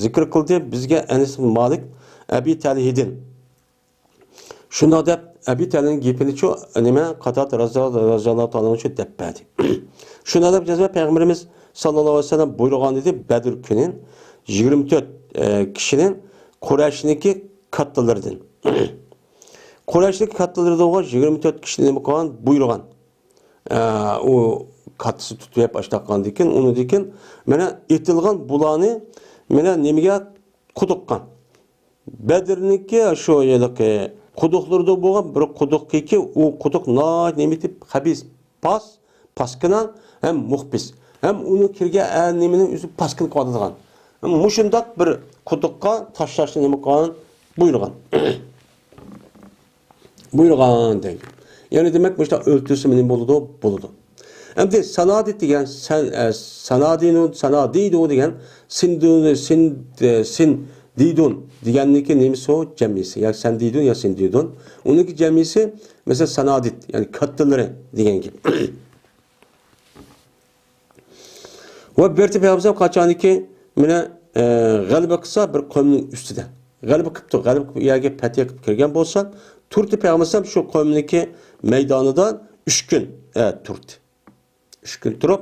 zikr qildi bizga Anas ibn Malik Abi Talhidin. Shunda deb Abi Talhidning gapini chu nima Qatat radhiyallohu ta'ala chu deb berdi. Shunda deb jazma Peygamberimiz sallallohu alayhi vasallam buyurgan dedi, Badr kuni 24 kishining Quraysh'niki kattalaridan. Quraysh'niki kattalaridan 24 kishini nima qilgan buyurgan. O katısı tutuyup başlaqqan dekin, onu dekin, mana etilgan bulanı, mana nemiga quduqqan. Bedirniki şu yeliki quduqlarda bo'lgan bir quduqqiki, o quduq nemitip habis, paskınan hem muhbis. Hem onu kirgan neminin üzü paskın qiladigan. Mushundaq bir quduqqa tashlashni nima qilgan? Buyurgan. Buyurgan deydi. Yani demek bu işte öltüsü nima bo'ladi? Endi sanadi degan sanadidu degan sin didun deganniki nemisi o jamisi. Ya sen didun ya sin didun. Uniki jamisi mesela sanadit yani kattalari degan gibi. Ve bir tip yapsam kaçaniki mene g'alaba qilsa bir qavmning ustida. G'alaba qilibdi, g'alaba qilib yerga patiya qilib kirgan bo'lsa, turti Peygamber shu qavmniki maydonidan 3 kun turdi. 3 gün turib,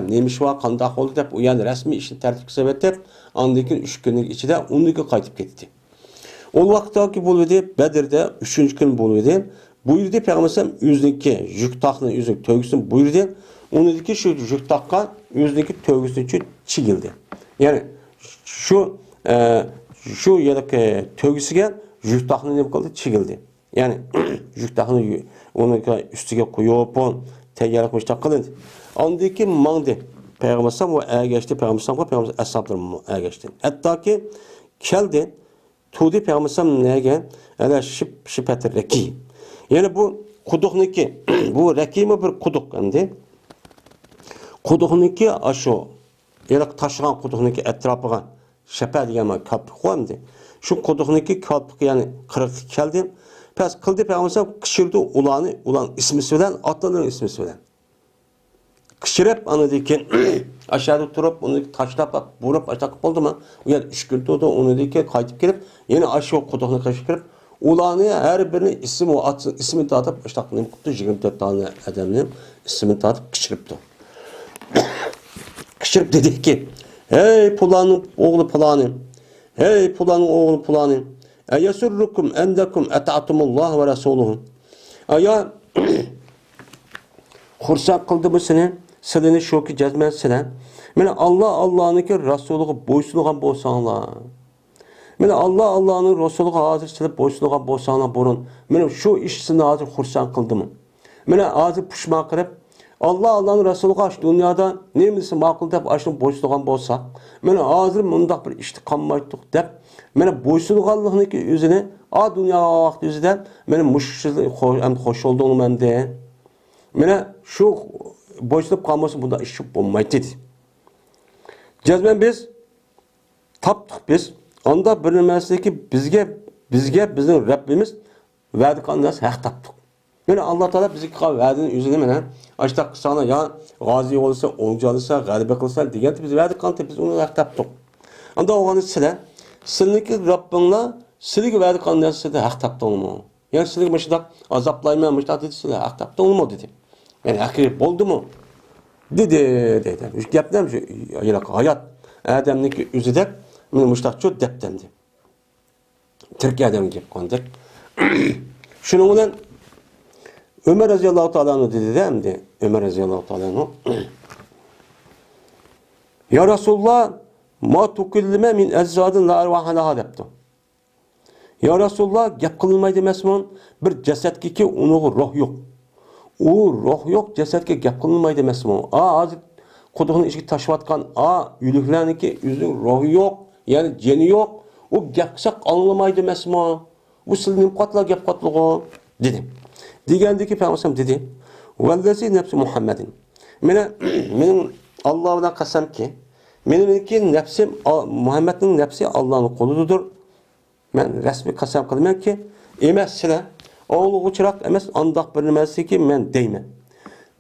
neymiş var, qandaq oldu deb, o yani rasmi işini tertip qilib etib, ondan keyin 3 günlük ichida unga qaytib ketdi. O vaqtdagi bo'ldi, Bedirde 3-chi kun bo'ldi. Buyurdi Peygamber o'ziniki yuktaqni o'zi to'g'risini buyurdi. Uniki shu yuktaqqa o'ziniki to'g'risini chigildi. Yani şu yerdagi to'g'risiga yuktaqni nima qildi? Chigildi. Yani yuktaqni uni ustiga qo'yib tayyorlik mushtaq qilindi. Ondaki mangdi. Peygamber ve ergeçti. Peygamber ashoblar ergeçti. Hatta ki keldi Tudi Peygamberim nege? Ele şipeti reki. Yani bu kuduqniki, bu reki mi bir kuduq endi? Kuduqniki aşo, yani taşıgan kuduqniki etrafıga şepe degan kapı qo'yamdi. Şu kuduqniki kapı yani qirqlik keldi. Pes qildi Peygamberim kişirdi ulan ismi bilan, atlarning ismi bilan. Kişirip anadaki aşağıda durup onu taşlap vurup aşağı oldu mu? Yani 3 gün oldu onu deki kayıp gelip yine aşağı kuduqni qashqirib ulanı her birini isim o atsın ismini tatıp aşağı qilib 24 tane adamın ismini tatıp kişiripti. Kişirip dedi ki hey pulanın oğlu pulanı hey pulanın oğlu pulanı eyesurrukum endekum eta'tumullah ve rasuluhu aya xursand qildi bu seni sizini şoki cezmen silen mene Allah'ınki Rasuluğa boysunluğan bolsanlar mene Allah'ın Rasuluğa hazır silip boysunluğan bolsanlar burun mene şu işsini hazır xursand qildi mı mene hazır puşman qilib Allah'ın Rasuluğa aş dünyada nemisi maqul deb aşın boysunluğan bolsa mene hazır mundaq bir işti qanmaydık deb mene boysunluğanlığınki özüne a dünya vaqt özüden mene muşsizlik hoş olduğunu mende mene şu boşlup kalması bunda iş olmaydı dedi. Cezmen biz taptık biz. Onda bilinmezdi ki bizim Rabbimiz verdi kandas hak taptık. Yani Allah Teala bizi verdiğinin yüzüne menen açtık sana ya gazi olsa, onca olsa, galibe kılsa diyen biz verdi kandı biz onu hak taptık. Onda oğlanı silinki Rabbinle silinki verdi kandas size hak taptı onu. Yani silinki mışıdak azaplaymamışlar dedi size hak taptı onu dedi. Yani hakiki oldu mu? Dedi. Şu gapdan şu hayat adamniki üzüdek men muştaqçu deptendi. Türkiye'den gap kondur. Şunun bilen Ömer radıyallahu taala anhu dedi de Ömer radıyallahu taala anhu Ya Resulullah ma tukillime min eczadin la arvahana depti. Ya Resulullah gap kılınmaydı mesmon bir cesetki ki onun ruh yok. O ruh yok, cesetke gap kılınmaydı mesmon. Azıcık kuduqni içki taşıvatkan, ülüklerindeki yüzün ruhu yok, yani ceni yok. O gap kısak anlamaydı mesmon. Bu silnim katla gap katlığı dedim. Degandiki Peygamberim dedi. Vellezi nefsi Muhammedin. Benim Allah'dan kasam ki, benimki nefsim Muhammed'in nefsi Allah'ın koludur. Ben resmi kasam kılmam ki, emas sile oğlu uçurak emas andaq bilinmezsi ki men deymen.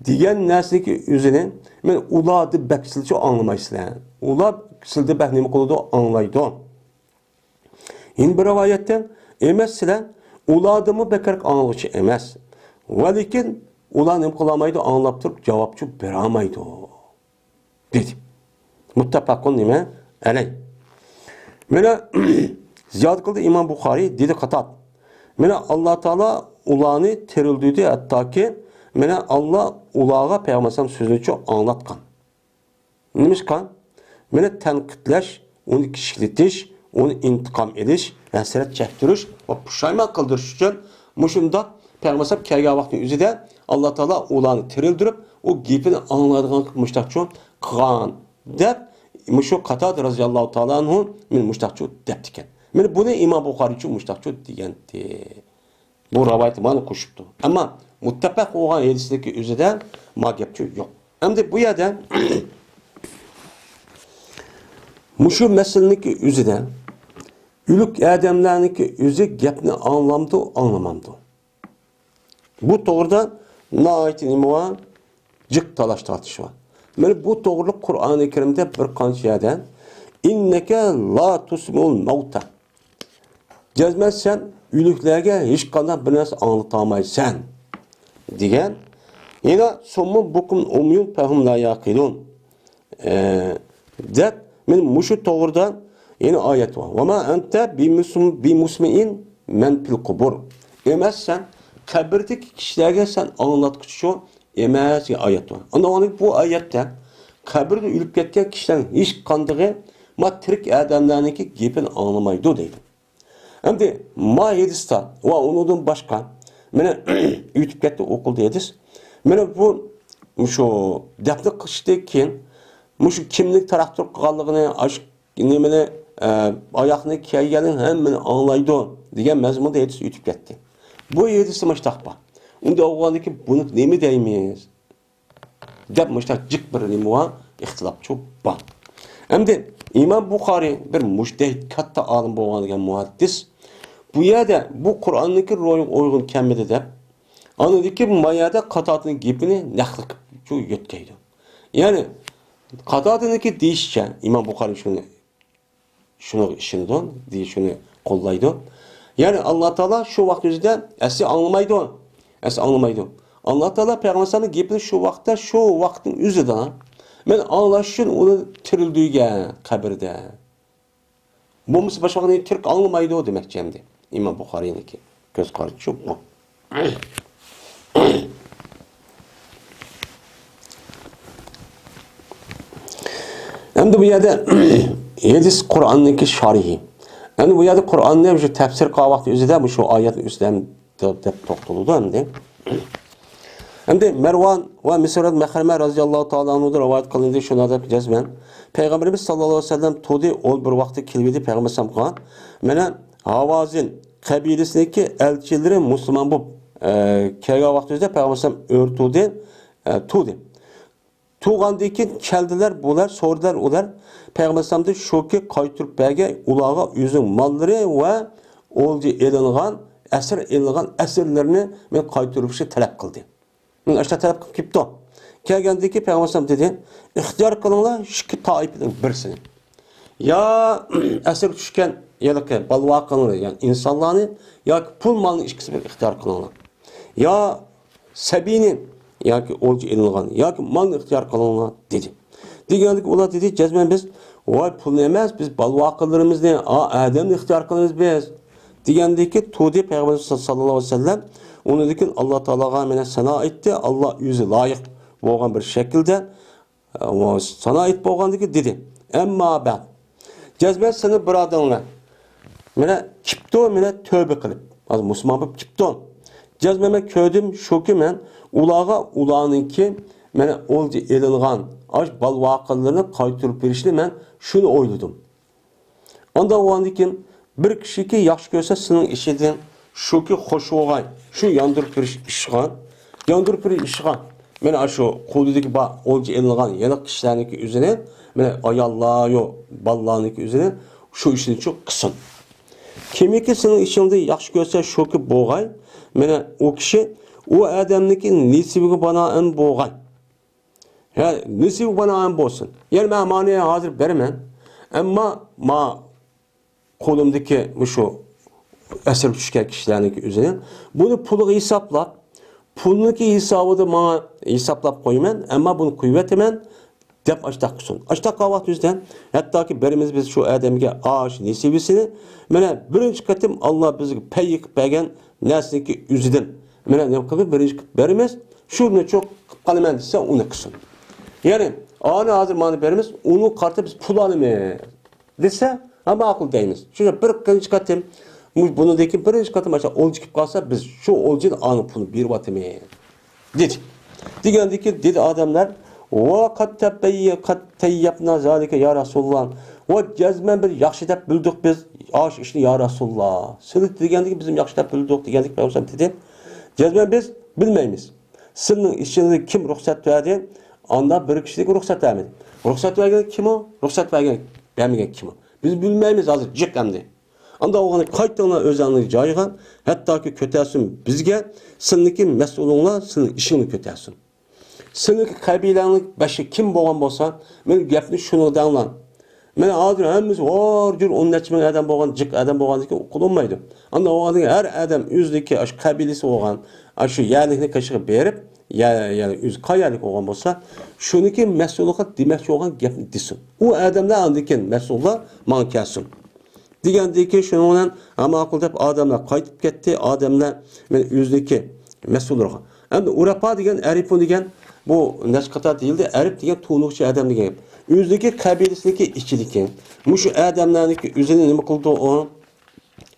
Diyen nersiki üzüne men uladı beksilçi anlamaysılar. Ula sildi behnimi koludu anlaydı. Yine bir rivayetten emas sile uladımı bekerek anlışı emas. Velikin ulanım kılamaydı anlap durup cevapçı beramaydı. Dedi. Muttefakun nime aley. Mene ziyad kıldı İmam Bukhari dedi katat. Mene Allah Teala ulanı terildiydi hatta ki mene Allah ulağa Peygamberim sözünü çok anlatkan. Neymiş kan? Mene tenkitleş, onu kişiletiş, onu intikam ediş, hesret çektiriş ve puşayman kıldırış için muşunda Peygamberim kelgen vaktin üzerinde Allah Teala ulanı terildirip o gipini anladığını müştakçı kıgan dep muşu katat razıyallahu ta'ala anhu min müştakçı dep diken. Mene bunu İmam Bukhari için müştakçı diyendi. Bu rivayeti bana koşuptu. Ama muttefak olan hadisdeki üzerinde magepçi yok. Hem de bu yerden muşu meselindeki üzerinde ülük adamlarındaki üzü gepni anlamdı, anlamamdı. Bu doğrudan naitin imuva cık talaş tartışı var. Yani bu doğruluk Kur'an-ı Kerim'de bir kanç yerden inneke la tusmul mevta cezmezsen ülüklerge hiç kadar bir nas anlatamaysan diyen yine sommun bukum umyun fehum la yaqilun dep men muşu doğrudan yine ayet var. Ve ma ente bi musmi'in men fil kubur. Emezsen kabirdeki kişilerge sen anlatkıcı emez ayet var. Onda bu ayette kabirde ülüp ketken kişilerin hiç kandığı ma tirik adamlarınki gepini anlamaydı deydi. Hem de ma hedista ve ondan başka mene ütüp ketdi okulda edis. Mene bu şu defne kıştayken muşu kimlik taraftır kıqanlığını aşk nemene ayaqni kiyganin hammani anglaydi degan mazmunda hadis o'tib ketdi. Bu hadisni mıshtaq bor. Unda o'g'andiki buni nima deymiz? Deb mıshtaq jiq bir nima ixtilof çok bor. Endi İmam Buxoriy bir mujtahid katta olim bo'lgan muhaddis bu yerda bu Qur'onniki ro'yin o'yg'un kamidi deb anadaki mayada Qatodning gapini naql qilib yetkaydi. Ya'ni Qatodniki deyishcha İmam Buxoriy shuni ishinidan, shuni qo'llaydi. Ya'ni Alloh taolo shu vaqt o'zida asli anglamaydi. Alloh taolo payg'ambarning gapini shu vaqtning o'zida men anglash uchun uni tirildigan qabrda. Bo'lmasa boshqani Türk anglamaydi demoqchi endi. İmam Buxoriyniki ko'z qarashi shu bu. Endi bu yerda hadis Qur'onniki sharhi. Endi bu yerda Qur'onni shu tafsir qilgan vaqt o'zida bu shu oyatning ustidan deb to'xtaldi endi. Endi Marwan va Misrat Mahrama radhiyallohu ta'ala anhu rivoyat qilindi shuna deb jazman. Payg'ambarimiz sallallohu alayhi vasallam to'di ol bir vaqtda keldi payg'ambar sallam. Mana Havazin qabilasidagi elchilari musulmon bo'lib kelgan vaqtida payg'ambar sallam o'rtudi, to'di. Tuğandan keyin keldiler bular, sordular ular. Payg'ambar sallamni shoki qaytirib bergan ularga o'zining mollari va o'lji elingan, asir elingan asirlarni men qaytirishni talab qildi. Men ashta talab qilib ketdi. Kelgandiki payg'ambar sallam dedi, ixtiyor qilinglar ikki toifaning birisini. Ya asir tushgan yoki balvoqlarni, ya'ni insonlarni yoki pul molni ikkisini ixtiyor qilinglar. Ya sabini yoki o'lji elingan yoki molni ixtiyor qilinglar dedi. Degandik ular dedi, jazman biz voy pulni emas, biz balvoqlarimizni, odamni ixtiyor qilamiz biz. Degandiki to'di payg'ambar sallallohu alayhi vasallam uniki Alloh taologa meni sano etdi. Alloh o'zi loyiq bo'lgan bir shaklda sano et bo'lgandiki dedi. Ammo ba'd jazman seni birodarlar meni kipto meni tövbe qilib, hozir musulmon bo'lib kipto. Jazman men ko'rdim shuki men ularninki meni o'lji elingan ash balvoqlarni qaytirib berishni men shuni o'yladim. Onda o'g'andikin bir kishiki yaxshi ko'rsa sening ishidan shuki xo'sh o'g'ay, shu yondirib berish ishga. Meni shu qo'lidagi o'lji elingan yana kishilarniki o'zini, meni ayollar yo ballarniki o'zini shu ishni çok qilsin. Kimiki sening ishingda yaxshi ko'rsa shuki bo'g'ay, meni o kishi o adamniki nisibiga banoan bo'lgan. Ya nisibi banoan bo'lsin. Yani men mani hozir beraman. Ammo ma qo'limdagi shu asir tushgan kishilarniki o'zini buni puliga hisoblab, pulniki hisobida menga hisoblab qo'yman, ammo buni qo'yvataman deb ashtaq qilsin. Ashtaq vaqt o'zidan hattoki birimiz biz shu odamga osh nisibisini mana birinchi qatim Alloh bizga payik bergan narsaniki o'zidan mana nima qilib birinchi berimiz shuni çok qalaman desa uni qilsin. Ya'ni ana hozir mana berimiz uni qartib biz pul olamiz desa ama ma'qul deymiz. Shuncha bir birinchi qatim bunidagi birinchi qatim acha o'lji kelib qolsa biz shu o'ljini ani pulni berib atamiz dedi. Degandiki dedi odamlar va qad tayyabna zalika ya Rasulullah. Va jazman bir yaxshi deb bildik biz osh ishni ya Rasulullah. Siz degandiki bizim yaxshi deb bildik degandik payg'ambar dedi. Jazman biz bilmaymiz. Sizning ishingizga kim ruxsat berdi? Onda bir kishiga ruxsat bermadi. Ruxsat bergan kim o? Ruxsat bermagan kim o? Biz bilmaymiz hozir jiq hamdi. Anda o'g'ani qaytadan o'zingizning joyiga, hattoki ko'tarsin bizga, sizniki mas'ulinglar, sizning ishingni ko'tarsin. Sizniki qabilanglik bashi kim bo'lgan bo'lsa, men gapni shuni danglan. Men hozir hammamiz jur 10 necha ming odam bo'lgan, jiq odam bo'lganligi o'qilinmaydi. Anda o'g'ani har odam o'zligi ash qabilasi bo'lgan, shu yerlikni qishig'i berib, ya'ni o'z qayerlik bo'lgan bo'lsa, shuniki mas'ullikqa demoqchi bo'lgan gapni desin. U odamlar andikin mas'ullar men kelsin. Degandiki shuni bilan ma'qul deb odamlar qaytib ketdi. Odamlar men o'zniki mas'ullarga. Endi Urapa degan, Arifun degan bu nashqata deyildi. Arif degan to'nuqchi odam degan gap. O'zniki qabilasidagi ichiliki. Mushu odamlarniki o'zini nima qildi o?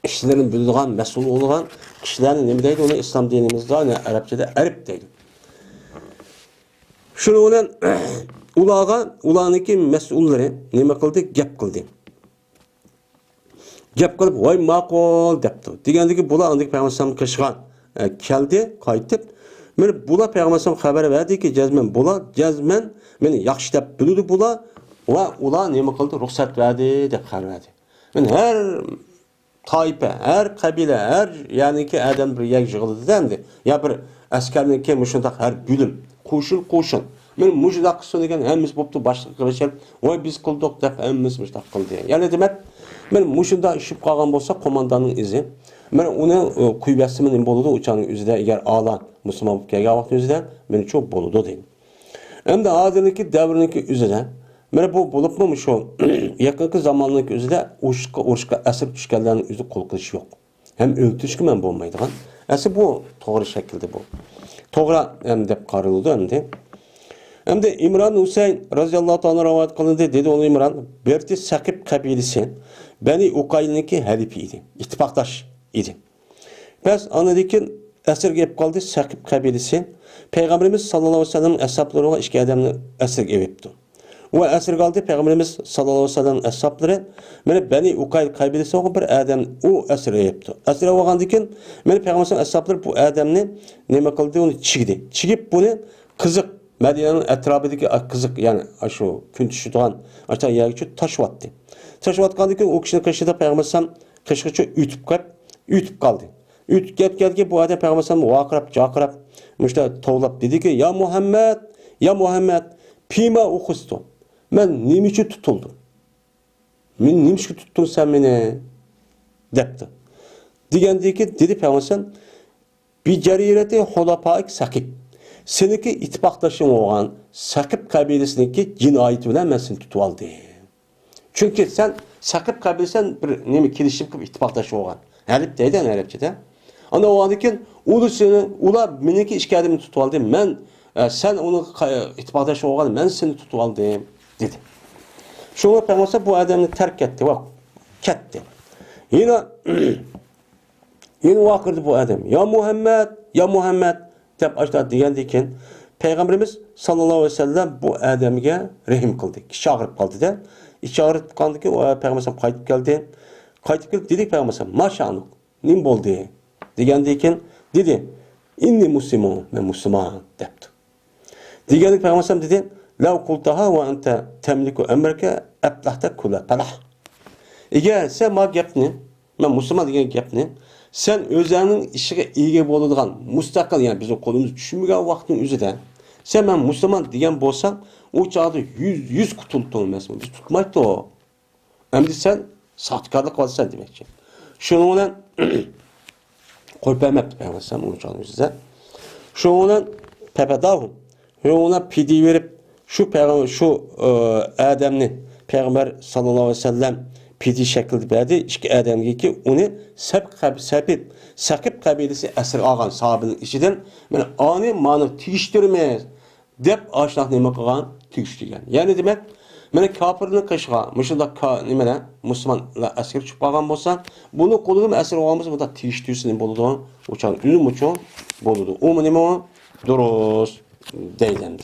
Kishilarni bilgan, mas'ul bo'lgan kishilarni nima deydi? Uni islom dinimizda, arabchada Arif deydi. Shuni bilan ularniki mas'ullari nima qildi? Gap qildi. Gap qilib, "Voy ma'qul" debdi. Degandiki, bular andik Peygamber qishga keldi, qaytib, men bular Peygamber xabar berdiki, jazman meni yaxshi deb bildi bular va ular nima qildi? Ruxsat berdi deb xabar berdi. Men har toifa, har qabila, har ya'niki adam bir yak yig'ildi endi. Ya bir askarniki mushundaq har bo'lim, qo'shin. Men mujdaq qilsin degan hammamiz bo'pti, boshqa qilishib, "Voy biz qildik" deb hammamiz mujdaq qildi. Ya'ni demak, men mushunda ishib qolgan bo'lsa, qo'mondonning izi, men uni quybasim nima bo'ladi, o'chaning o'zida agar a'lo musulmon bo'lib kelgan vaqt o'zida men cho'p bo'ladi deydi. Endi hozirgi davrniki o'zida mana bu bo'libmi shu yaqinqi zamonniki o'zida urushga asir tushganlarning o'zi qo'l qilish yo'q. Ham o'ltirishga men bo'lmaydigan. Asli bu to'g'ri shaklda bu. To'g'ri ham deb qaraladi endi. Endi İmran Husayn radhiyallohu anhu rivoyat qilindi, dedi onu İmran, Berti Saqib qabilasi Bani Uqaylniki halifi edi, ittifoqdosh edi. Bas anadikin asirga yeb qoldi Saqib qabilasi. Peygamberimiz sallallohu alayhi vasallam ashablariga ikki odamni asirga yebdi. Va asirga oldi Peygamberimiz sallallohu alayhi vasallam ashablari mana Bani Uqayl qabilasiga bir odam u asirga yebdi. Asirga olgandan keyin mana Peygamberimiz ashablari bu odamni nima qildi? Uni chigdi. Chigib buni qiziq Medine'nin etrafındaki kızık yani şu gün düşüdüğün aşağı yergi taşıvattı. Taşıvatkandıki o kişinin kışıda Peygamber kışıkçı ütüp kaldı. Ütüp geldi bu adam Peygamber vakrap, cakrap, işte toğlap dedi ki ya Muhammed, pima okustu. Ben nimişi tutuldum. Men nimişi tuttun sen beni? Depti. Digendi ki dedi Peygamber bir carireti hulapaik sakip. Seniki ittifaqdaşın olan Saqib kabilesindeki cinayeti bilen ben seni tutup aldım. Çünkü sen Saqib kabilesinden bir nemi kilişip ittifaqdaşı olan. Herip deyden heripçede. Ana o andikin ula meniki işkademi tutup aldım. Ben sen onu ittifaqdaşı olan ben seni tutup aldım dedi. Şuna Peygamber bu adamını terk etti. Bak ketti. Yine vakırdı bu adam. Ya Muhammed deb aşağı degandikin Peygamberimiz sallallohu alayhi vasallam bu adamga rahim qildi. Kishi og'rib qoldi da. İçi og'rib qoldi-ki, Peygamber qaytib keldi. Dedik Peygamber, "Maşa'nı, nim bo'ldi?" degandikin dedi, "Inni muslimun, men musulmon" debdi. Degandik Peygamber dedi, "Law qultaha wa anta tamliku amraka ablahta kula falah." Eğer sen ma gapni, men musulmon degan gapni sen özlerinin işine iyi bo'ladigan mustaqil yani bizim kolumuz düşünmegen vaktin üzerinde sen ben Müslüman diyen bolsan o çağda 100 kutulduğun mesela biz tutmaydı o. Hem de sen sahtkarlık varsa demek ki. Şunu olan koypem yaptı ben mesela o çağda üzerinde. Şunu olan Pepe Davun ona pidi verip şu peygamber şu Adem'ni Peygamber sallallahu aleyhi ve sellem pidi şekilde verdi. İki adamga ki onu Saqib kabilesi esir algan sahabinin içinden yani ani manı tigiştirmez dep aşnak nima qilgan tigiştirgan. Yani demek mana kafirning qishga mushundaq nimada musulmonlar asir chiqib qolgan bo'lsa, buni qo'lida asir olgan bo'lsa, bunda tigishtirsin bo'ladi. O'chan uzun uchun bo'ladi. U nima durust deyiladi.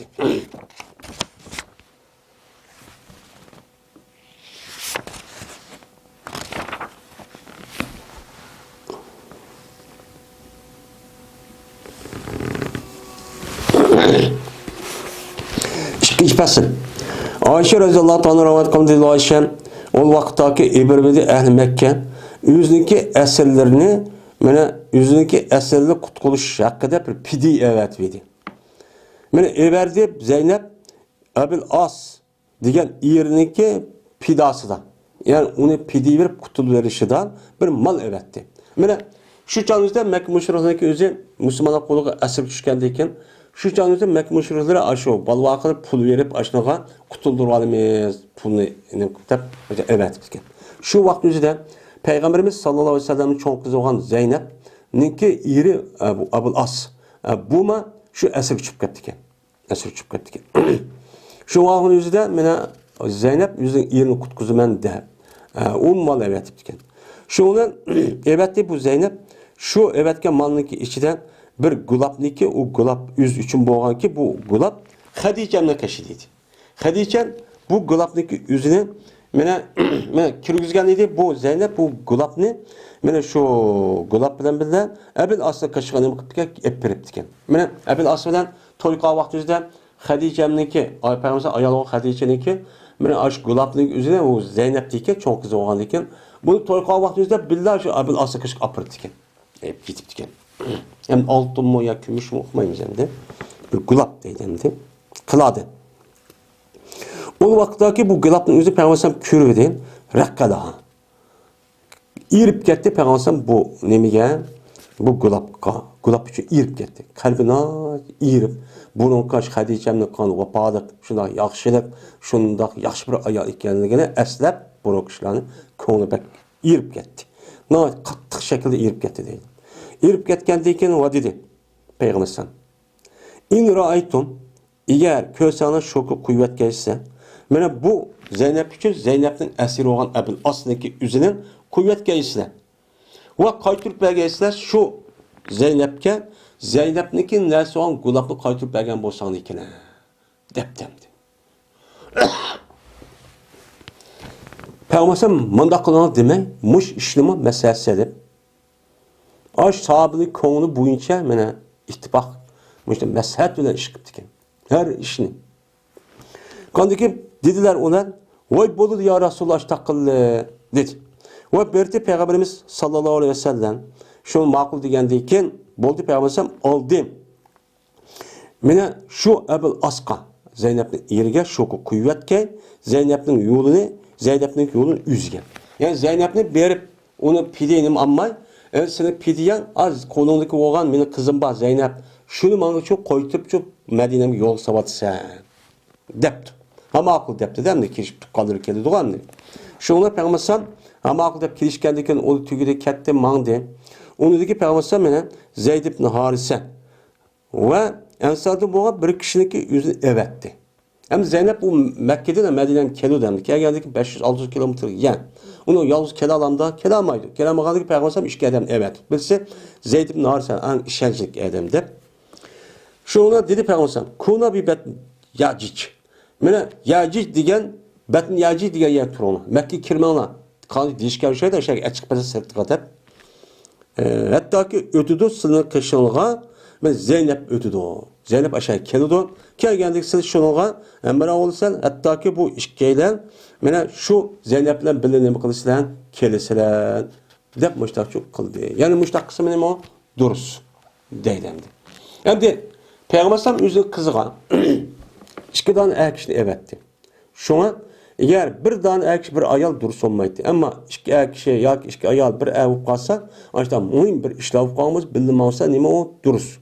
İkinci fasıl. Ayşe radhiyallohu anha rivoyat qildi Ayşe o vaqtdagi İbrahim'de ehli Mekke o'ziniki asirlarini mana o'ziniki asirli qutqulush haqida bir pidi evatdi. Mana everdi Zeynep Abil As degan eriniki pidasidan. Yani onu pidi verip qutulib verishidan bir mal evatdi. Mana shu chog'da Mekke mushriklarniki o'zi musulmonlar qo'liga asir tushgandan keyin şu canlıda Mekke müşrikleri aşağı balvaqı pul verip aşnağa kutuldurib alamiz pulni deb evet bitken. Şu vaqt o'zida Peygamberimiz sallallohu alayhi vasallamning cho'ng qizi bo'lgan Zeynep ninki eri Abul As buma şu asir chiqib ketdi ekan. Asir chiqib ketdi ekan. Şu vaqt o'zida mena Zeynep o'zining erini qutqizaman deb mal evet bitken. Şundan evetdi bu Zeynep şu evetken malniki ichida bir gulabniki o gulab yüz için boğan ki bu gulab Hadice'nin kaşıdıydı. Hadice bu gulabniki yüzüne Mene kirgizgan edi bu Zeynep bu gulapni mene şu gulap bilen birden Ebil As'la kaşıqanı qıptıken ep beriptiken. Mene Ebil As bilen toyqa vaqtımızda Xadijemniki, Peygamber ayalı Xadijeniki mene aş gulapning üzerine o Zeynep'tiki çok kızı olgan ekan. Bunu toyqa vaqtımızda billah şu Ebil As'la kaşıq apırttiken. Ep gitiptiken. Hem altın mı ya gümüş mü okumayımız hem de. Bir gulap deydi hem de. Kıladı. O vaxtdaki bu gılapның özü Peygamber körüdü. Rakkadaha. İrip ketdi Peygamber bu nemige bu gılapqa. Gılap üçün irip ketdi. Kalbina irip bunun kaş Xadijemning qanı vafadıq, şunda yaxşılıq, şunda yaxşı bir ayal ekanligini əsləb bu kişilərin ko'ngli bək irip ketdi. Nəhayət qattiq şəkildə irip ketdi deydi. İrip ketgandan keyin va dedi Peygamber İn ra'aytum eğer kösana şoku kuvvet geçse mana bu Zeynep üçün Zeynep'nin əsiri olan Əbil As'daki üzünün kuvvet geçse ve qaytırıp bergesler şu Zeynep'ke Zeynep'niki nəsə olan qulaqlı qaytırıp bergen bolsan ekan dep demdi. Peygamber mındaq qılana demək muş işlimi məsələsidir. Aş sahabelik konuğunu boyunca mana ittifaq məsləhət bilen iş qıpdı. Her işini. Kandaki dediler ona, vay bolu ya Resulullah takıllı dedi. Ve berti Peygamberimiz sallallahu aleyhi ve sellem şunu makul degandeyken boldu Peygamberimiz aldım. Mene şu Ebil Asqa Zeynep'nin yerige şoku kuvvetke Zeynep'nin yolunu üzgen. Yani Zeynep'ni berip onu pidenim ammay seni pidiyen az konundaki oğlan meni kızım var Zeynep şunu bana çok koytup çok Medine'me yol savatsa depti. Ama akıl depti değil mi? Kirişip kalır keldi doğan ne? Şuna Peygamber ama akıl dep kirişkendiken onu tügüde kette mangdı. Onu dedi Peygamber mene Zeyd ibn Harise ve Ensar'da bu bir kişininki yüzünü evetti. Hem Zeynep bu Mekke'de de Medine'nin kelu demdi. Geldi ki 500-600 kilometre yani. Onu yalnız kela alamda kelamaydı. Kelamağında ki Peygamber işki edem evet. Bilse Zeyd ibn Harise en işelcilik edemdi. Şuna dedi Peygamber kuna bir bet Yacic. Mene Yacic degen betin Yacic degen yer tur onu. Mekke kirmana. Kanı dişker şey de şey açık pese sertifikat hep. Hatta ki ötüdü sınır kışınlığa men Zeynep ötüdü o. Zeynep aşağı kelidi. Kelgendik siz şunluğa emre olsan hatta ki bu işkeyler mene şu Zeynep'le bilinimi kılışlan kelisiler. Dep müştak çok kıldı. Yani müştak kısmı ne o? Durus. Deydemdi. Hem de Peygamber üzü kızığa iki tane erkişini evetti. Şuna eğer bir tane erkiş bir ayal durus olmaydı. Ama iki erkişe ya iki ayal bir ev kalsa işte mühim bir işlev kalmaz bildim olsa nime o durus.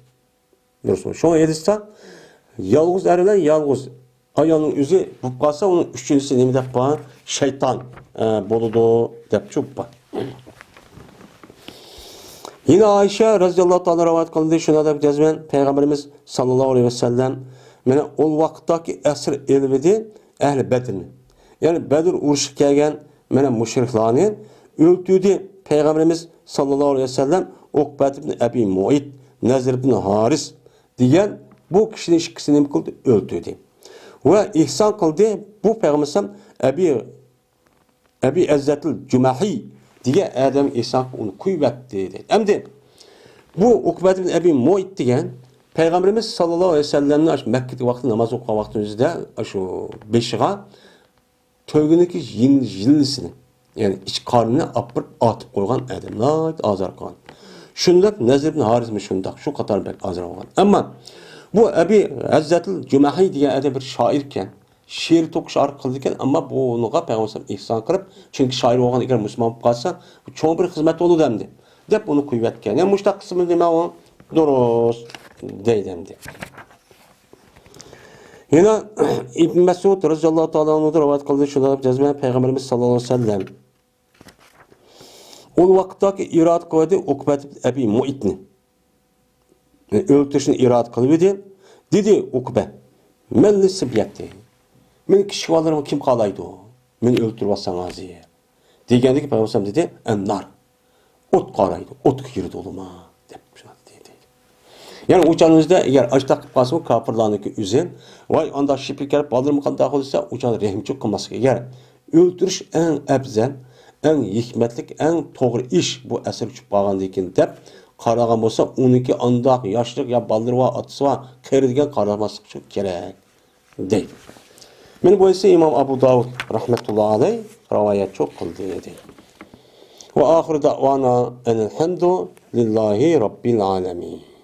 Durus. Şuna edilse yalnız erler yalnız ayalın üzü bu kalsa onun üçüncüsü nime de bana şeytan boludu dep çok var. Yine Ayşe radıyallahu ta'ala rivayet kılındı şuna da cezmen Peygamberimiz sallallahu aleyhi ve sellem mene ol vakittaki esir elvedi ehli Bedir'ni. Yani Bedir uruşu kelgen mene müşriklarni öldürdü Peygamberimiz sallallahu aleyhi ve sellem Ukbet ibn Ebi Mu'id, Nezir ibn Haris diyen bu kişinin ikisini mi kıldı? Öldürdü. Ve ihsan kıldı bu Peygamberimiz Ebi Ezzetil Cümahi diye adam ihsan onu kuvvetli dedi. Hem de bu Ukbet ibn Ebi Mu'id diyen Peygamberimiz sallallahu aleyhi ve sellem'nin Mekke'de vakti namaz okuyan vaktimizde şu beşiğe tövgüneki yinlisini yani iç karnına atıp koygan adamlar azar kalan. Şundak Nezir ibn Haris mi şundak şu kadar bek azar olan. Ama bu Ebi Ezzetil Cümahi diye adam bir şairken şiir toquşar kıldırken ama bu onuğa Peygamber ihsan kırıp çünkü şair olan eğer Müslüman kalsa çoğun bir hizmet olur demdi. Dep onu kuvvetken. Yani müştak kısmı deme o doğru deydemdi. Yine İbn Mesud radıyallahu ta'ala anhu'da rivayet kıldı şurada cezmen Peygamberimiz sallallahu aleyhi ve sellem. O vakittaki irad kıldı Ukbet Ebi Mu'idni. Yani öldürüşünü irad kıldı. Dedi Ukbe. Men nisbiyetti. Men kişivalarımı kim kalaydı o? Men öldürüp atsanız diye. Degende ki Peygamber dedi ennar. Ot karaydı. Ot girdi oluma. Yani uçağınızda eğer açtak basımı kapırlarındaki üzün, vay anda şipik gelip balır mı kandak olursa uçağın rehim çok kılması. Eğer o'ldirish eng afzal, eng hikmatlik, eng to'g'ri ish bu asir tushib qolgandan keyin deb qaragan bo'lsa, uniki andoq yoshlik yo ballar va otasi va qeridigan qaramaslik kerak deydi. Meni bu ise İmam Abu Davud rahmetullahi aleyh rivayet çok kıldı dedi. Ve ahir da'vana enelhamdu lillahi rabbil alemin.